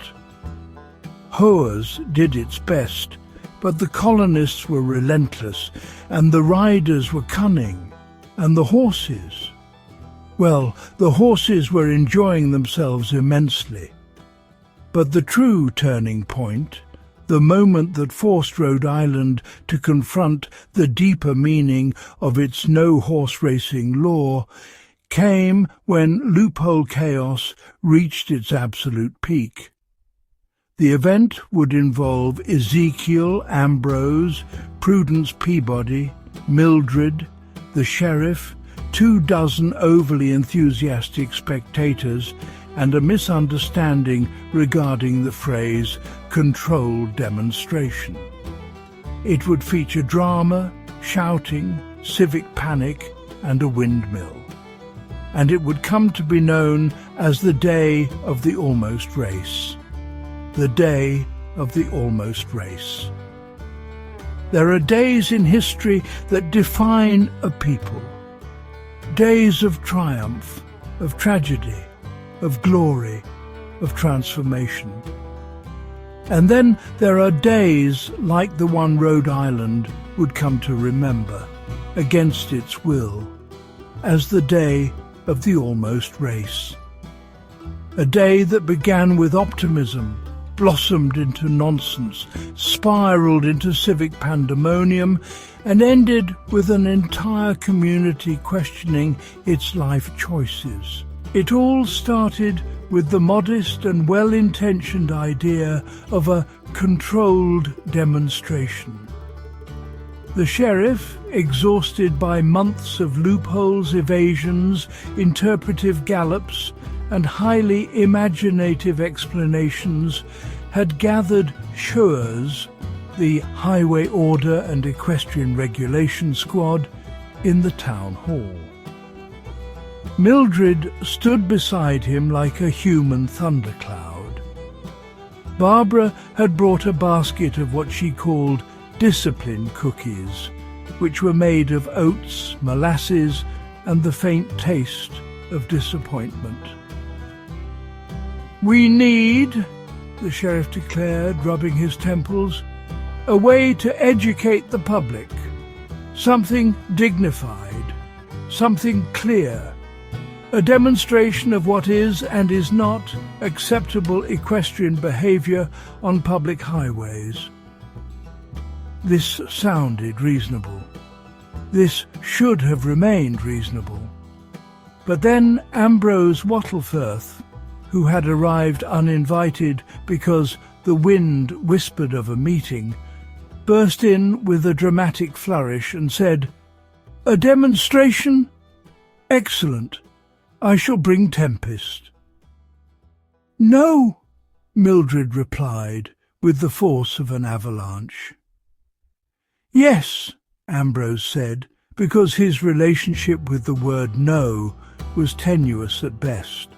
HOAs did its best, but the colonists were relentless, and the riders were cunning, and the horses, well, the horses were enjoying themselves immensely. But the true turning point, the moment that forced Rhode Island to confront the deeper meaning of its no-horse racing law, came when loophole chaos reached its absolute peak. The event would involve Ezekiel, Ambrose, Prudence Peabody, Mildred, the sheriff, 24 overly enthusiastic spectators, and a misunderstanding regarding the phrase controlled demonstration. It would feature drama, shouting, civic panic, and a windmill. And it would come to be known as the Day of the Almost Race. The Day of the Almost Race. There are days in history that define a people. Days of triumph, of tragedy, of glory, of transformation. And then there are days like the one Rhode Island would come to remember, against its will, as the Day of the Almost Race. A day that began with optimism, blossomed into nonsense, spiraled into civic pandemonium, and ended with an entire community questioning its life choices, It all started with the modest and well-intentioned idea of a controlled demonstration. The sheriff, exhausted by months of loopholes, evasions, interpretive gallops, and highly imaginative explanations, had gathered shures, the Highway Order and Equestrian Regulation Squad, in the town hall. Mildred stood beside him like a human thundercloud. Barbara had brought a basket of what she called discipline cookies, which were made of oats, molasses, and the faint taste of disappointment. "We need," the sheriff declared, rubbing his temples, "a way to educate the public. Something dignified, something clear. A demonstration of what is and is not acceptable equestrian behavior on public highways." This sounded reasonable. This should have remained reasonable. But then Ambrose Wattlefirth, who had arrived uninvited because the wind whispered of a meeting, burst in with a dramatic flourish and said, "A demonstration? Excellent. I shall bring Tempest." "No," Mildred replied with the force of an avalanche. "Yes," Ambrose said, because his relationship with the word no was tenuous at best.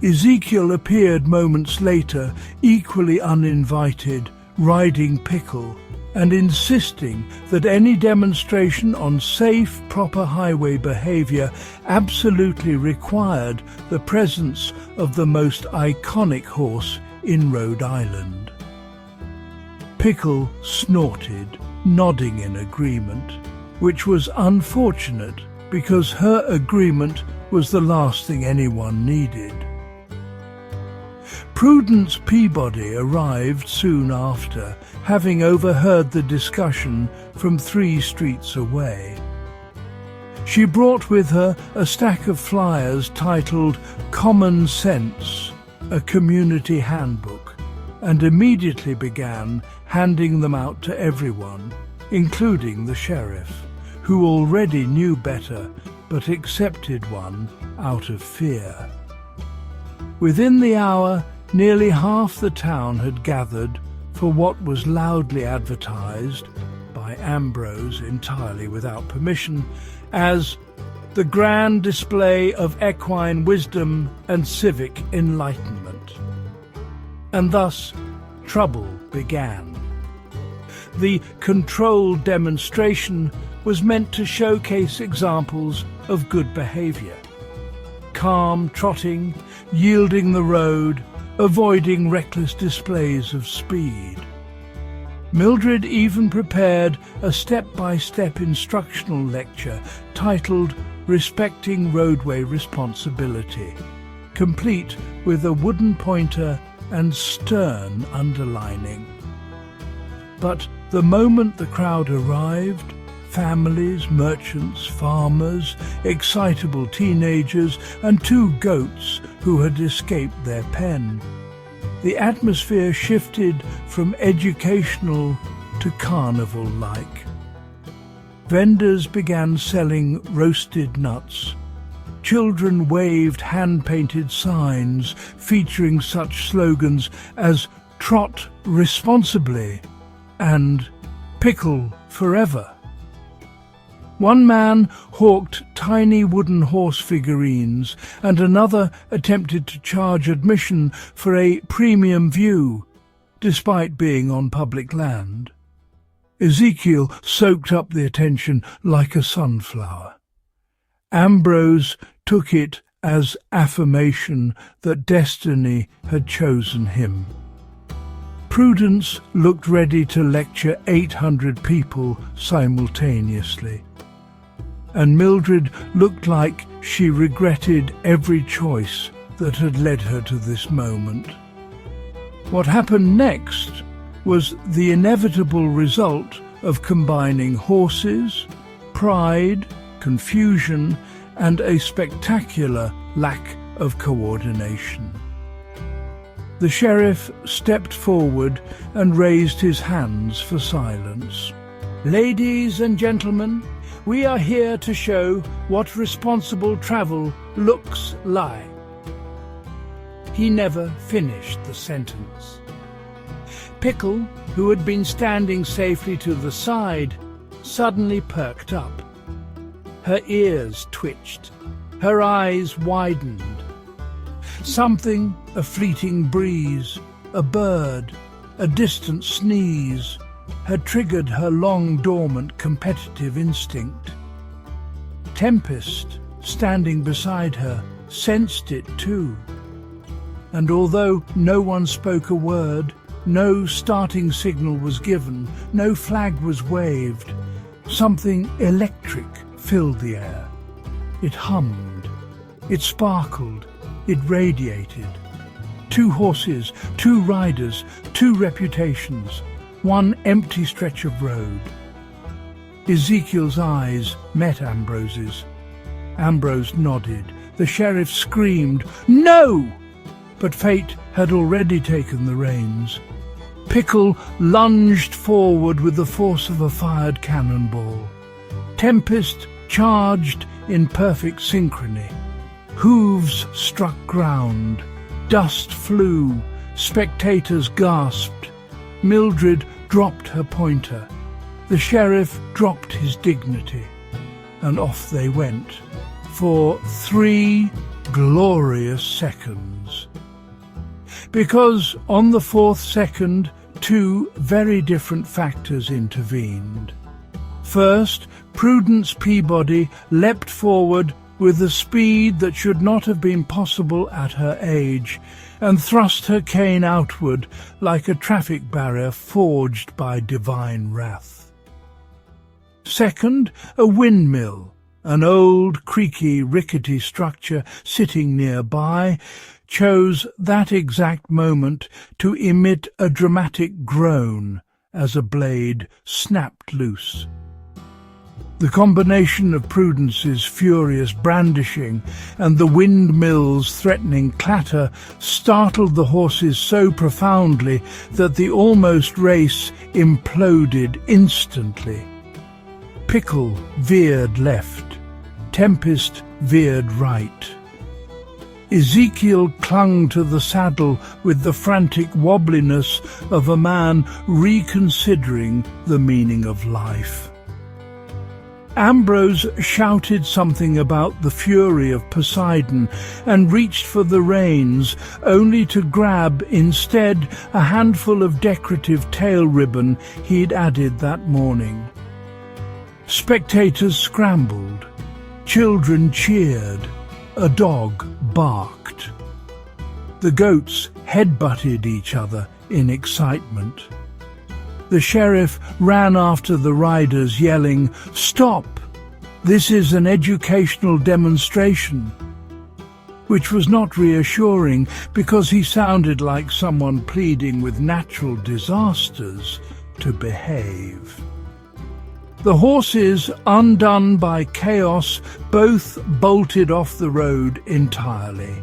Ezekiel appeared moments later, equally uninvited, riding Pickle, and insisting that any demonstration on safe, proper highway behaviour absolutely required the presence of the most iconic horse in Rhode Island. Pickle snorted, nodding in agreement, which was unfortunate because her agreement was the last thing anyone needed. Prudence Peabody arrived soon after, having overheard the discussion from 3 streets away. She brought with her a stack of flyers titled Common Sense, a community handbook, and immediately began handing them out to everyone, including the sheriff, who already knew better but accepted one out of fear. Within the hour, nearly half the town had gathered for what was loudly advertised, by Ambrose entirely without permission, as the grand display of equine wisdom and civic enlightenment. And thus, trouble began. The controlled demonstration was meant to showcase examples of good behaviour. Calm trotting, yielding the road, avoiding reckless displays of speed. Mildred even prepared a step-by-step instructional lecture titled Respecting Roadway Responsibility, complete with a wooden pointer and stern underlining. But the moment the crowd arrived, families, merchants, farmers, excitable teenagers, and 2 goats who had escaped their pen, the atmosphere shifted from educational to carnival-like. Vendors began selling roasted nuts. Children waved hand-painted signs featuring such slogans as "Trot responsibly" and "Pickle forever." One man hawked tiny wooden horse figurines, and another attempted to charge admission for a premium view, despite being on public land. Ezekiel soaked up the attention like a sunflower. Ambrose took it as affirmation that destiny had chosen him. Prudence looked ready to lecture 800 people simultaneously, and Mildred looked like she regretted every choice that had led her to this moment. What happened next was the inevitable result of combining horses, pride, confusion, and a spectacular lack of coordination. The sheriff stepped forward and raised his hands for silence. "Ladies and gentlemen, we are here to show what responsible travel looks like." He never finished the sentence. Pickle, who had been standing safely to the side, suddenly perked up. Her ears twitched, her eyes widened. Something, a fleeting breeze, a bird, a distant sneeze, had triggered her long-dormant competitive instinct. Tempest, standing beside her, sensed it too. And although no one spoke a word, no starting signal was given, no flag was waved, something electric filled the air. It hummed, it sparkled, it radiated. 2 horses, 2 riders, 2 reputations, 1 empty stretch of road. Ezekiel's eyes met Ambrose's. Ambrose nodded. The sheriff screamed, "No!" But fate had already taken the reins. Pickle lunged forward with the force of a fired cannonball. Tempest charged in perfect synchrony. Hooves struck ground. Dust flew. Spectators gasped. Mildred dropped her pointer. The sheriff dropped his dignity. And off they went for 3 glorious seconds. Because on the 4th second, 2 very different factors intervened. First, Prudence Peabody leapt forward with a speed that should not have been possible at her age, and thrust her cane outward like a traffic barrier forged by divine wrath. Second, a windmill, an old, creaky, rickety structure sitting nearby, chose that exact moment to emit a dramatic groan as a blade snapped loose. The combination of Prudence's furious brandishing and the windmill's threatening clatter startled the horses so profoundly that the almost race imploded instantly. Pickle veered left. Tempest veered right. Ezekiel clung to the saddle with the frantic wobbliness of a man reconsidering the meaning of life. Ambrose shouted something about the fury of Poseidon and reached for the reins, only to grab instead a handful of decorative tail ribbon he'd added that morning. Spectators scrambled. Children cheered. A dog barked. The goats headbutted each other in excitement. The sheriff ran after the riders, yelling, "Stop! This is an educational demonstration," which was not reassuring because he sounded like someone pleading with natural disasters to behave. The horses, undone by chaos, both bolted off the road entirely.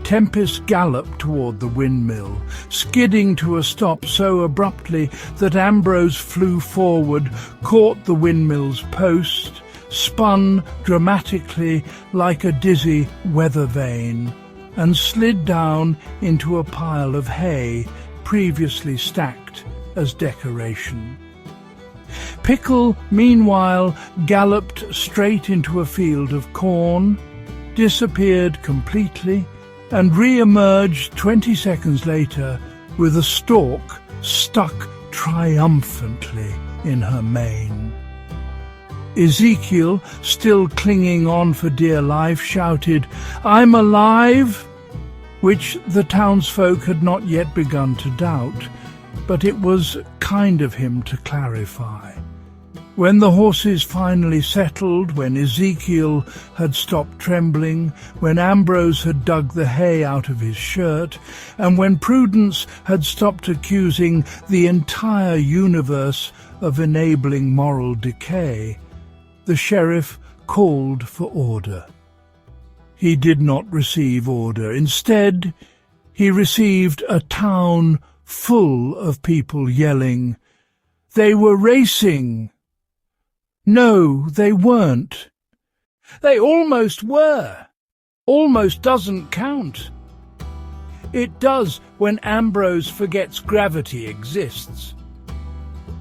Tempest galloped toward the windmill, skidding to a stop so abruptly that Ambrose flew forward, caught the windmill's post, spun dramatically like a dizzy weather vane, and slid down into a pile of hay previously stacked as decoration. Pickle, meanwhile, galloped straight into a field of corn, disappeared completely, and re-emerged 20 seconds later with a stalk stuck triumphantly in her mane. Ezekiel, still clinging on for dear life, shouted, "I'm alive!" which the townsfolk had not yet begun to doubt, but it was kind of him to clarify. When the horses finally settled, when Ezekiel had stopped trembling, when Ambrose had dug the hay out of his shirt, and when Prudence had stopped accusing the entire universe of enabling moral decay, the sheriff called for order. he did not receive order. Instead, he received a town full of people yelling. They were racing. No, they weren't. They almost were. Almost doesn't count. It does when Ambrose forgets gravity exists.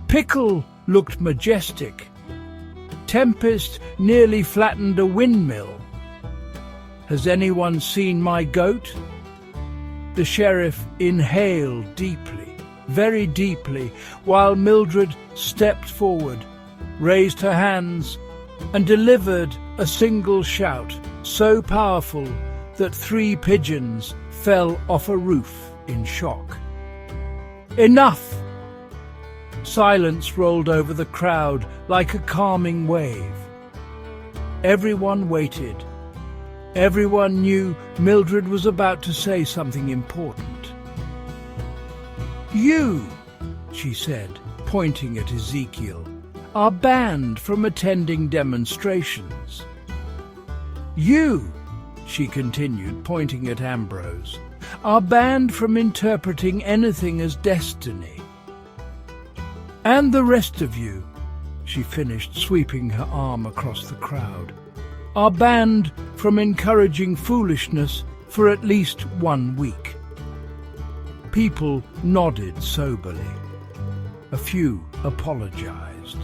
Pickle looked majestic. Tempest nearly flattened a windmill. Has anyone seen my goat? The sheriff inhaled deeply, very deeply, while Mildred stepped forward, raised her hands, and delivered a single shout, so powerful that 3 pigeons fell off a roof in shock. Enough! Silence rolled over the crowd like a calming wave. Everyone waited. Everyone knew Mildred was about to say something important. You, she said, pointing at Ezekiel, are banned from attending demonstrations. You, she continued, pointing at Ambrose, are banned from interpreting anything as destiny. And the rest of you, she finished, sweeping her arm across the crowd, are banned from encouraging foolishness for at least 1 week. People nodded soberly. A few apologized.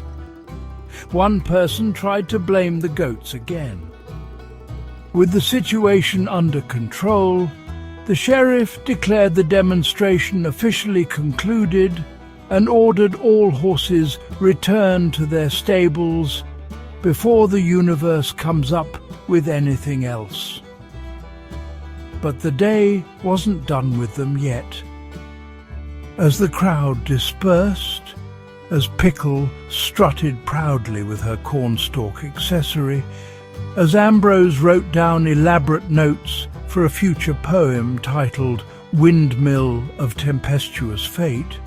One person tried to blame the goats again. With the situation under control, the sheriff declared the demonstration officially concluded and ordered all horses return to their stables before the universe comes up with anything else. But the day wasn't done with them yet. As the crowd dispersed, as Pickle strutted proudly with her cornstalk accessory, as Ambrose wrote down elaborate notes for a future poem titled Windmill of Tempestuous Fate,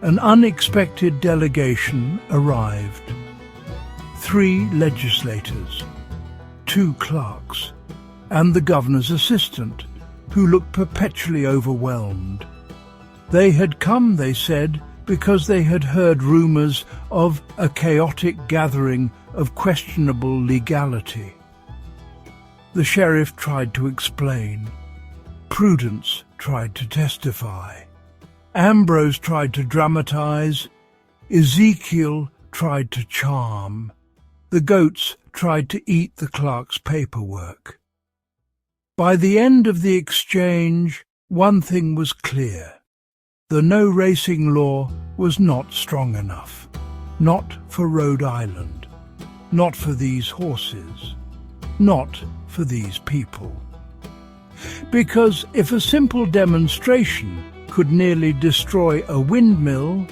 an unexpected delegation arrived. 3 legislators, 2 clerks, and the governor's assistant, who looked perpetually overwhelmed. They had come, they said, because they had heard rumours of a chaotic gathering of questionable legality. The sheriff tried to explain. Prudence tried to testify. Ambrose tried to dramatize. Ezekiel tried to charm. The goats tried to eat the clerk's paperwork. By the end of the exchange, one thing was clear. The no-racing law was not strong enough. Not for Rhode Island. Not for these horses. Not for these people. Because if a simple demonstration could nearly destroy a windmill,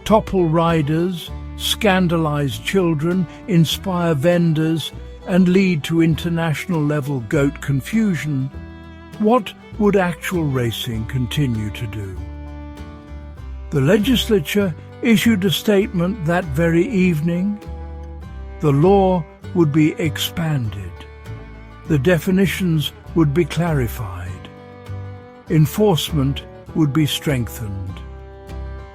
topple riders, scandalize children, inspire vendors, and lead to international-level goat confusion, what would actual racing continue to do? The legislature issued a statement that very evening. The law would be expanded. The definitions would be clarified. Enforcement would be strengthened.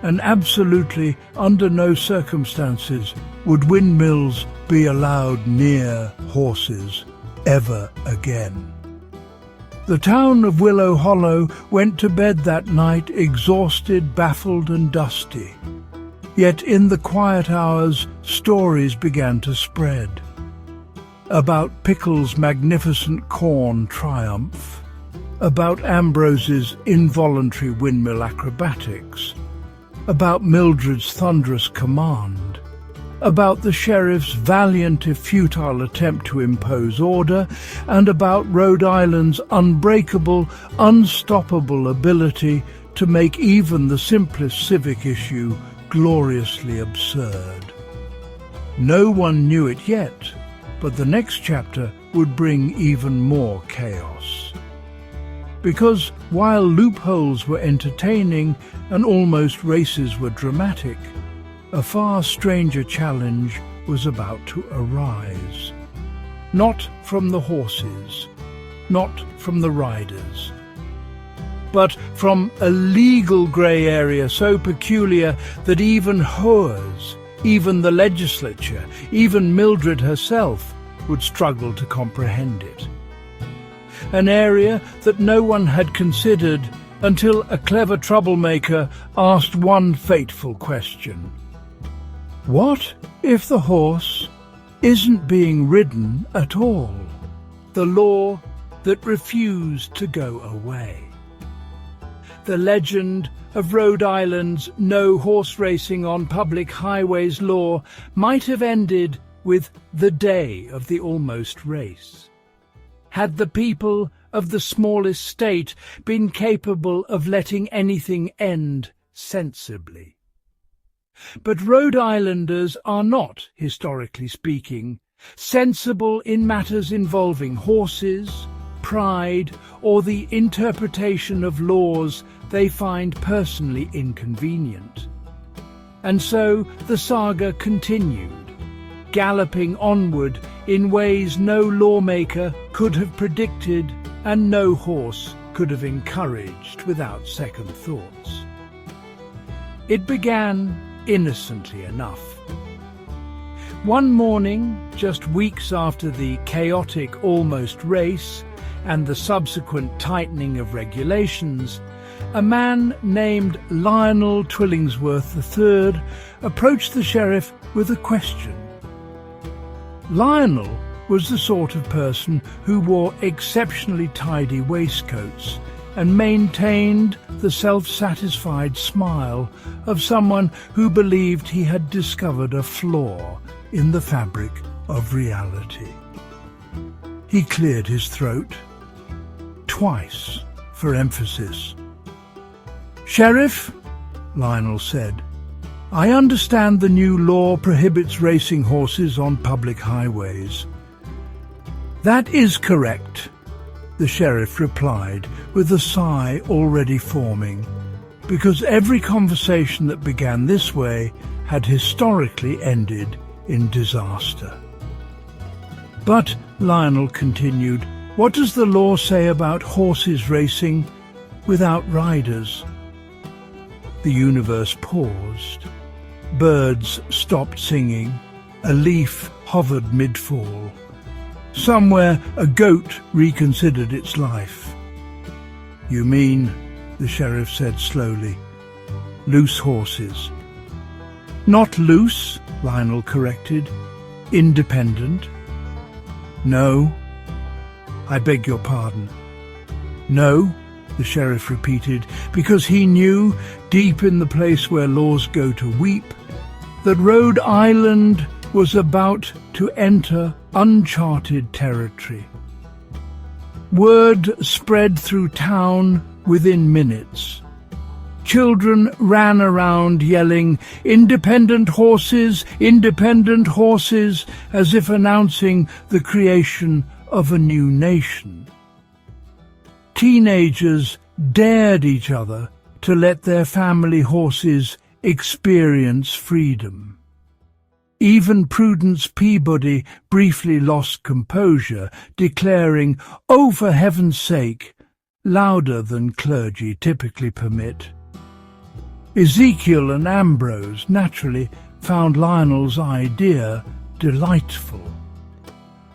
And absolutely under no circumstances would windmills be allowed near horses ever again. The town of Willow Hollow went to bed that night exhausted, baffled and dusty. Yet in the quiet hours, stories began to spread. About Pickle's magnificent corn triumph, about Ambrose's involuntary windmill acrobatics, about Mildred's thunderous command, about the sheriff's valiant if futile attempt to impose order, and about Rhode Island's unbreakable, unstoppable ability to make even the simplest civic issue gloriously absurd. No one knew it yet, but the next chapter would bring even more chaos. Because while loopholes were entertaining and almost races were dramatic, a far stranger challenge was about to arise. Not from the horses, not from the riders, but from a legal grey area so peculiar that even hoers, even the legislature, even Mildred herself would struggle to comprehend it. An area that no one had considered until a clever troublemaker asked one fateful question. What if the horse isn't being ridden at all? The law that refused to go away. The legend of Rhode Island's no horse racing on public highways law might have ended with the day of the almost race, had the people of the smallest state been capable of letting anything end sensibly. But Rhode Islanders are not, historically speaking, sensible in matters involving horses, pride, or the interpretation of laws they find personally inconvenient. And so the saga continued, galloping onward in ways no lawmaker could have predicted and no horse could have encouraged without second thoughts. It began innocently enough. One morning, just weeks after the chaotic almost race and the subsequent tightening of regulations, a man named Lionel Twillingsworth III approached the sheriff with a question. Lionel was the sort of person who wore exceptionally tidy waistcoats and maintained the self-satisfied smile of someone who believed he had discovered a flaw in the fabric of reality. He cleared his throat, twice for emphasis. "Sheriff," Lionel said, "I understand the new law prohibits racing horses on public highways." "That is correct," the sheriff replied with a sigh already forming, because every conversation that began this way had historically ended in disaster. "But," Lionel continued, "what does the law say about horses racing without riders?" The universe paused. Birds stopped singing. A leaf hovered mid-fall. Somewhere a goat reconsidered its life. "You mean," the sheriff said slowly, "loose horses." "Not loose," Lionel corrected. "Independent." "No." "I beg your pardon." "No," the sheriff repeated, because he knew, deep in the place where laws go to weep, that Rhode Island was about to enter uncharted territory. Word spread through town within minutes. Children ran around yelling, independent horses," as if announcing the creation of a new nation. Teenagers dared each other to let their family horses experience freedom. Even Prudence Peabody briefly lost composure, declaring, "Oh, for heaven's sake," louder than clergy typically permit. Ezekiel and Ambrose naturally found Lionel's idea delightful.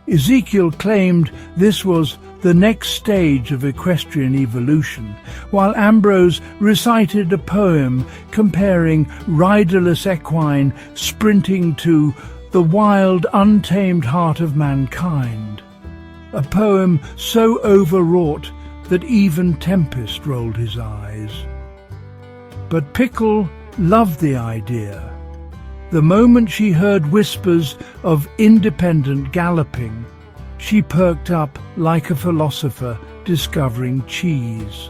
Ezekiel claimed this was the next stage of equestrian evolution, while Ambrose recited a poem comparing riderless equine sprinting to the wild, untamed heart of mankind. A poem so overwrought that even Tempest rolled his eyes. But Pickle loved the idea. The moment she heard whispers of independent galloping, she perked up like a philosopher discovering cheese.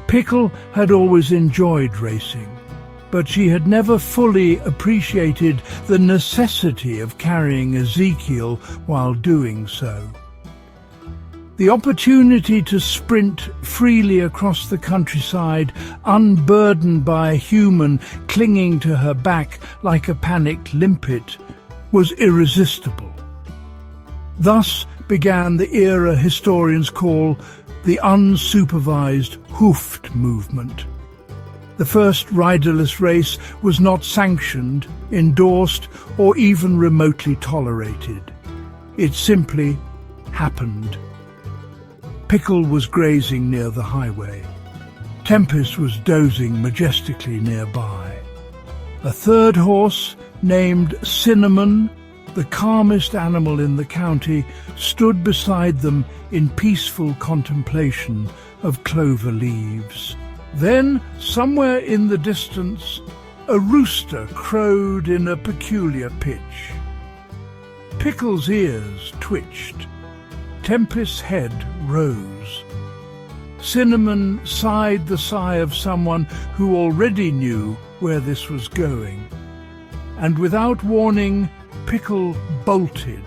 Pickle had always enjoyed racing, but she had never fully appreciated the necessity of carrying Ezekiel while doing so. The opportunity to sprint freely across the countryside, unburdened by a human clinging to her back like a panicked limpet, was irresistible. Thus began the era historians call the unsupervised hoofed movement. The first riderless race was not sanctioned, endorsed, or even remotely tolerated. It simply happened. Pickle was grazing near the highway. Tempest was dozing majestically nearby. A third horse, named Cinnamon, the calmest animal in the county, stood beside them in peaceful contemplation of clover leaves. Then, somewhere in the distance, a rooster crowed in a peculiar pitch. Pickle's ears twitched. Tempest's head rose. Cinnamon sighed the sigh of someone who already knew where this was going. And without warning, Pickle bolted.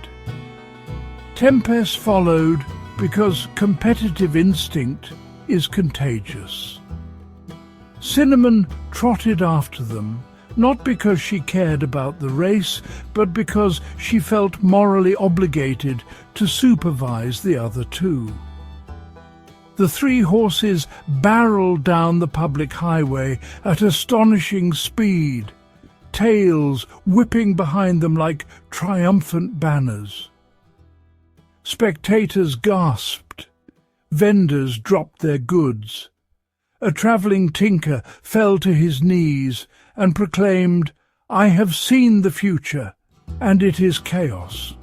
Tempest followed because competitive instinct is contagious. Cinnamon trotted after them, not because she cared about the race, but because she felt morally obligated to supervise the other two. The three horses barreled down the public highway at astonishing speed, tails whipping behind them like triumphant banners. Spectators gasped. Vendors dropped their goods. A travelling tinker fell to his knees and proclaimed, "I have seen the future, and it is chaos."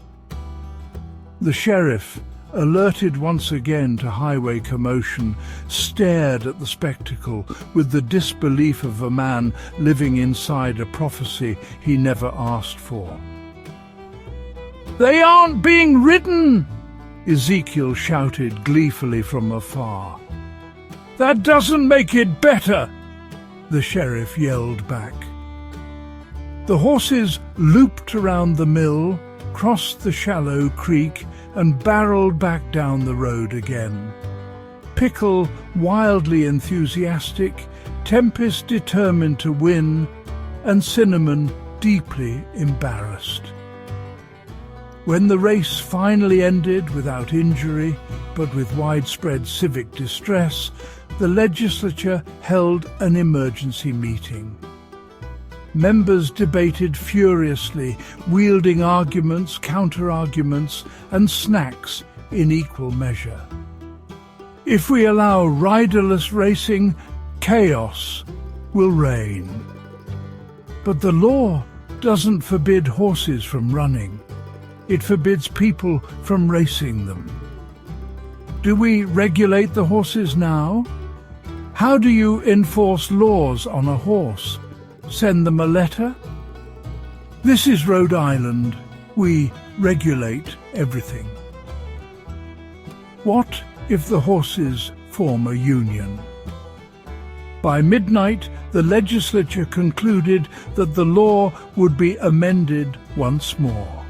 The sheriff, alerted once again to highway commotion, stared at the spectacle with the disbelief of a man living inside a prophecy he never asked for. "They aren't being ridden!" Ezekiel shouted gleefully from afar. "That doesn't make it better!" the sheriff yelled back. The horses looped around the mill, crossed the shallow creek, and barreled back down the road again. Pickle wildly enthusiastic, Tempest determined to win, and Cinnamon deeply embarrassed. When the race finally ended without injury, but with widespread civic distress, the legislature held an emergency meeting. Members debated furiously, wielding arguments, counter-arguments, and snacks in equal measure. If we allow riderless racing, chaos will reign. But the law doesn't forbid horses from running. It forbids people from racing them. Do we regulate the horses now? How do you enforce laws on a horse? Send them a letter? This is Rhode Island. We regulate everything. What if the horses form a union? By midnight, the legislature concluded that the law would be amended once more.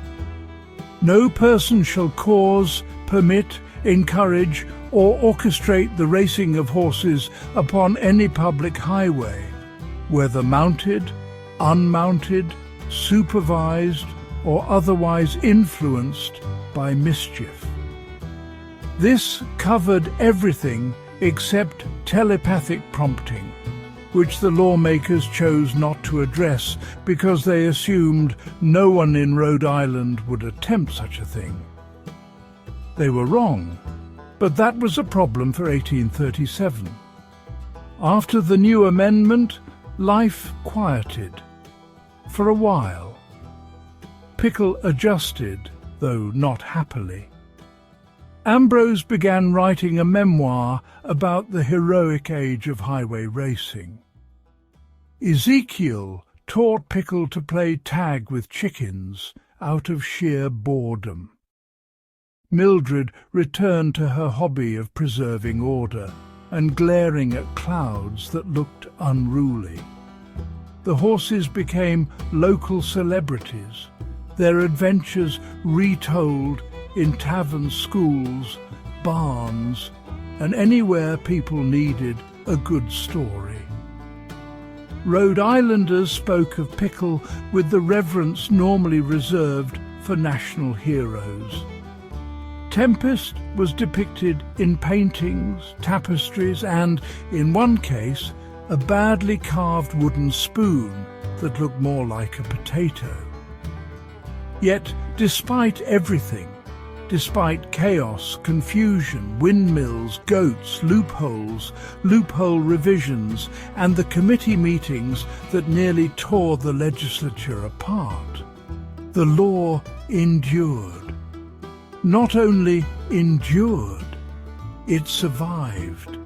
No person shall cause, permit, encourage, or orchestrate the racing of horses upon any public highway, whether mounted, unmounted, supervised, or otherwise influenced by mischief. This covered everything except telepathic prompting, which the lawmakers chose not to address because they assumed no one in Rhode Island would attempt such a thing. They were wrong, but that was a problem for 1837. After the new amendment, life quieted. For a while. Pickle adjusted, though not happily. Ambrose began writing a memoir about the heroic age of highway racing. Ezekiel taught Pickle to play tag with chickens out of sheer boredom. Mildred returned to her hobby of preserving order and glaring at clouds that looked unruly. The horses became local celebrities, their adventures retold in taverns, schools, barns, and anywhere people needed a good story. Rhode Islanders spoke of Pickle with the reverence normally reserved for national heroes. Tempest was depicted in paintings, tapestries, and, in one case, a badly carved wooden spoon that looked more like a potato. Yet, despite everything, despite chaos, confusion, windmills, goats, loopholes, loophole revisions, and the committee meetings that nearly tore the legislature apart, the law endured. Not only endured, it survived,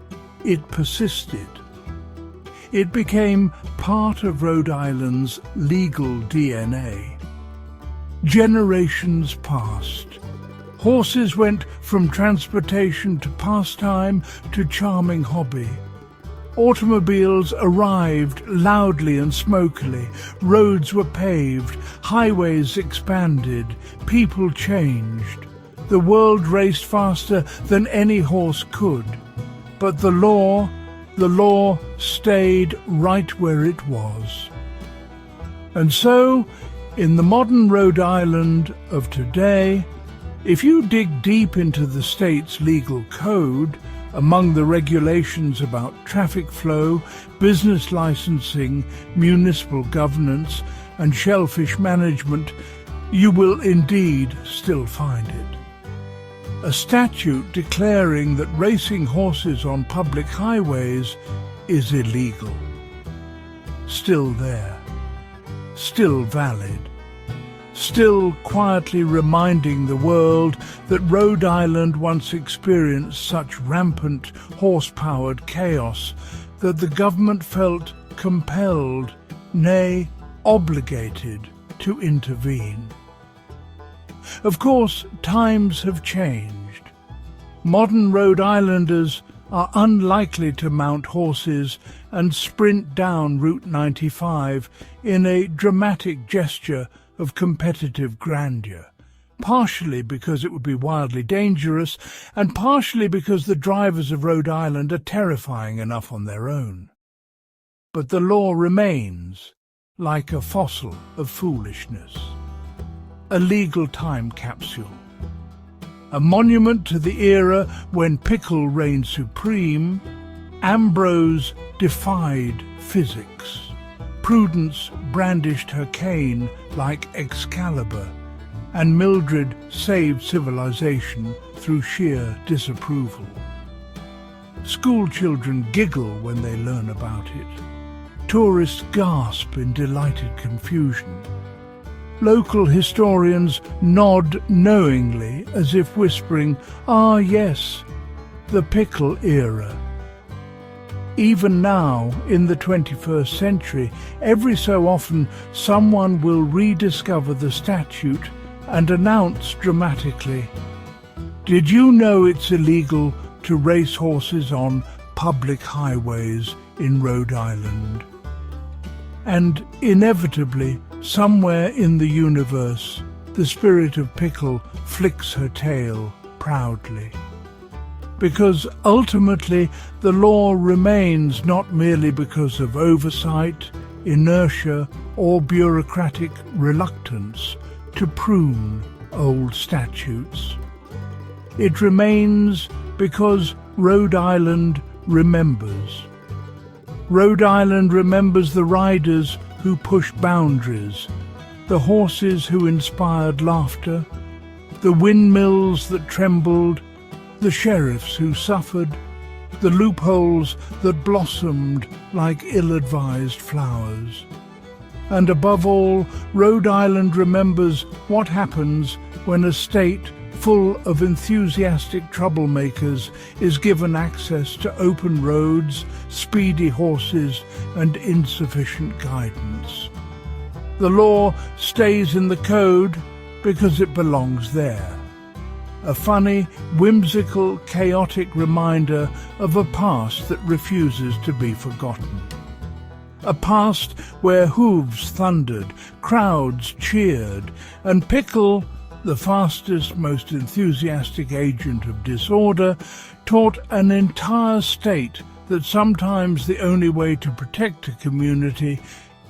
it persisted. It became part of Rhode Island's legal DNA. Generations passed. Horses went from transportation to pastime to charming hobby. Automobiles arrived loudly and smokily. Roads were paved, highways expanded, people changed. The world raced faster than any horse could. But the law stayed right where it was. And so, in the modern Rhode Island of today, if you dig deep into the state's legal code, among the regulations about traffic flow, business licensing, municipal governance, and shellfish management, you will indeed still find it. A statute declaring that racing horses on public highways is illegal. Still there. Still valid. Still quietly reminding the world that Rhode Island once experienced such rampant horse-powered chaos that the government felt compelled, nay, obligated to intervene. Of course, times have changed. Modern Rhode Islanders are unlikely to mount horses and sprint down Route 95 in a dramatic gesture of competitive grandeur, partially because it would be wildly dangerous, and partially because the drivers of Rhode Island are terrifying enough on their own. But the law remains, like a fossil of foolishness, a legal time capsule, a monument to the era when Pickle reigned supreme. Ambrose defied physics. Prudence brandished her cane like Excalibur, and Mildred saved civilization through sheer disapproval. School children giggle when they learn about it. Tourists gasp in delighted confusion. Local historians nod knowingly as if whispering, "Ah, yes, the Pickle era." Even now, in the 21st century, every so often someone will rediscover the statute and announce dramatically, "Did you know it's illegal to race horses on public highways in Rhode Island?" And inevitably, somewhere in the universe, the spirit of Pickle flicks her tail proudly. Because ultimately the law remains not merely because of oversight, inertia, or bureaucratic reluctance to prune old statutes. It remains because Rhode Island remembers. Rhode Island remembers the riders who pushed boundaries, the horses who inspired laughter, the windmills that trembled, the sheriffs who suffered, the loopholes that blossomed like ill-advised flowers. And above all, Rhode Island remembers what happens when a state full of enthusiastic troublemakers is given access to open roads, speedy horses, and insufficient guidance. The law stays in the code because it belongs there. A funny, whimsical, chaotic reminder of a past that refuses to be forgotten. A past where hooves thundered, crowds cheered, and Pickle, the fastest, most enthusiastic agent of disorder, taught an entire state that sometimes the only way to protect a community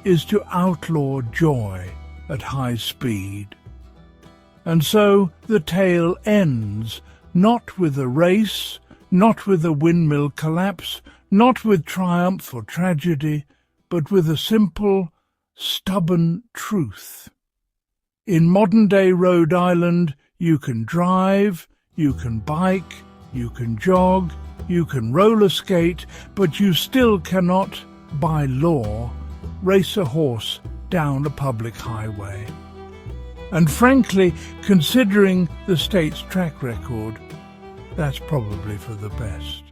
is to outlaw joy at high speed. And so the tale ends, not with a race, not with a windmill collapse, not with triumph or tragedy, but with a simple, stubborn truth. In modern-day Rhode Island, you can drive, you can bike, you can jog, you can roller skate, but you still cannot, by law, race a horse down a public highway. And frankly, considering the state's track record, that's probably for the best.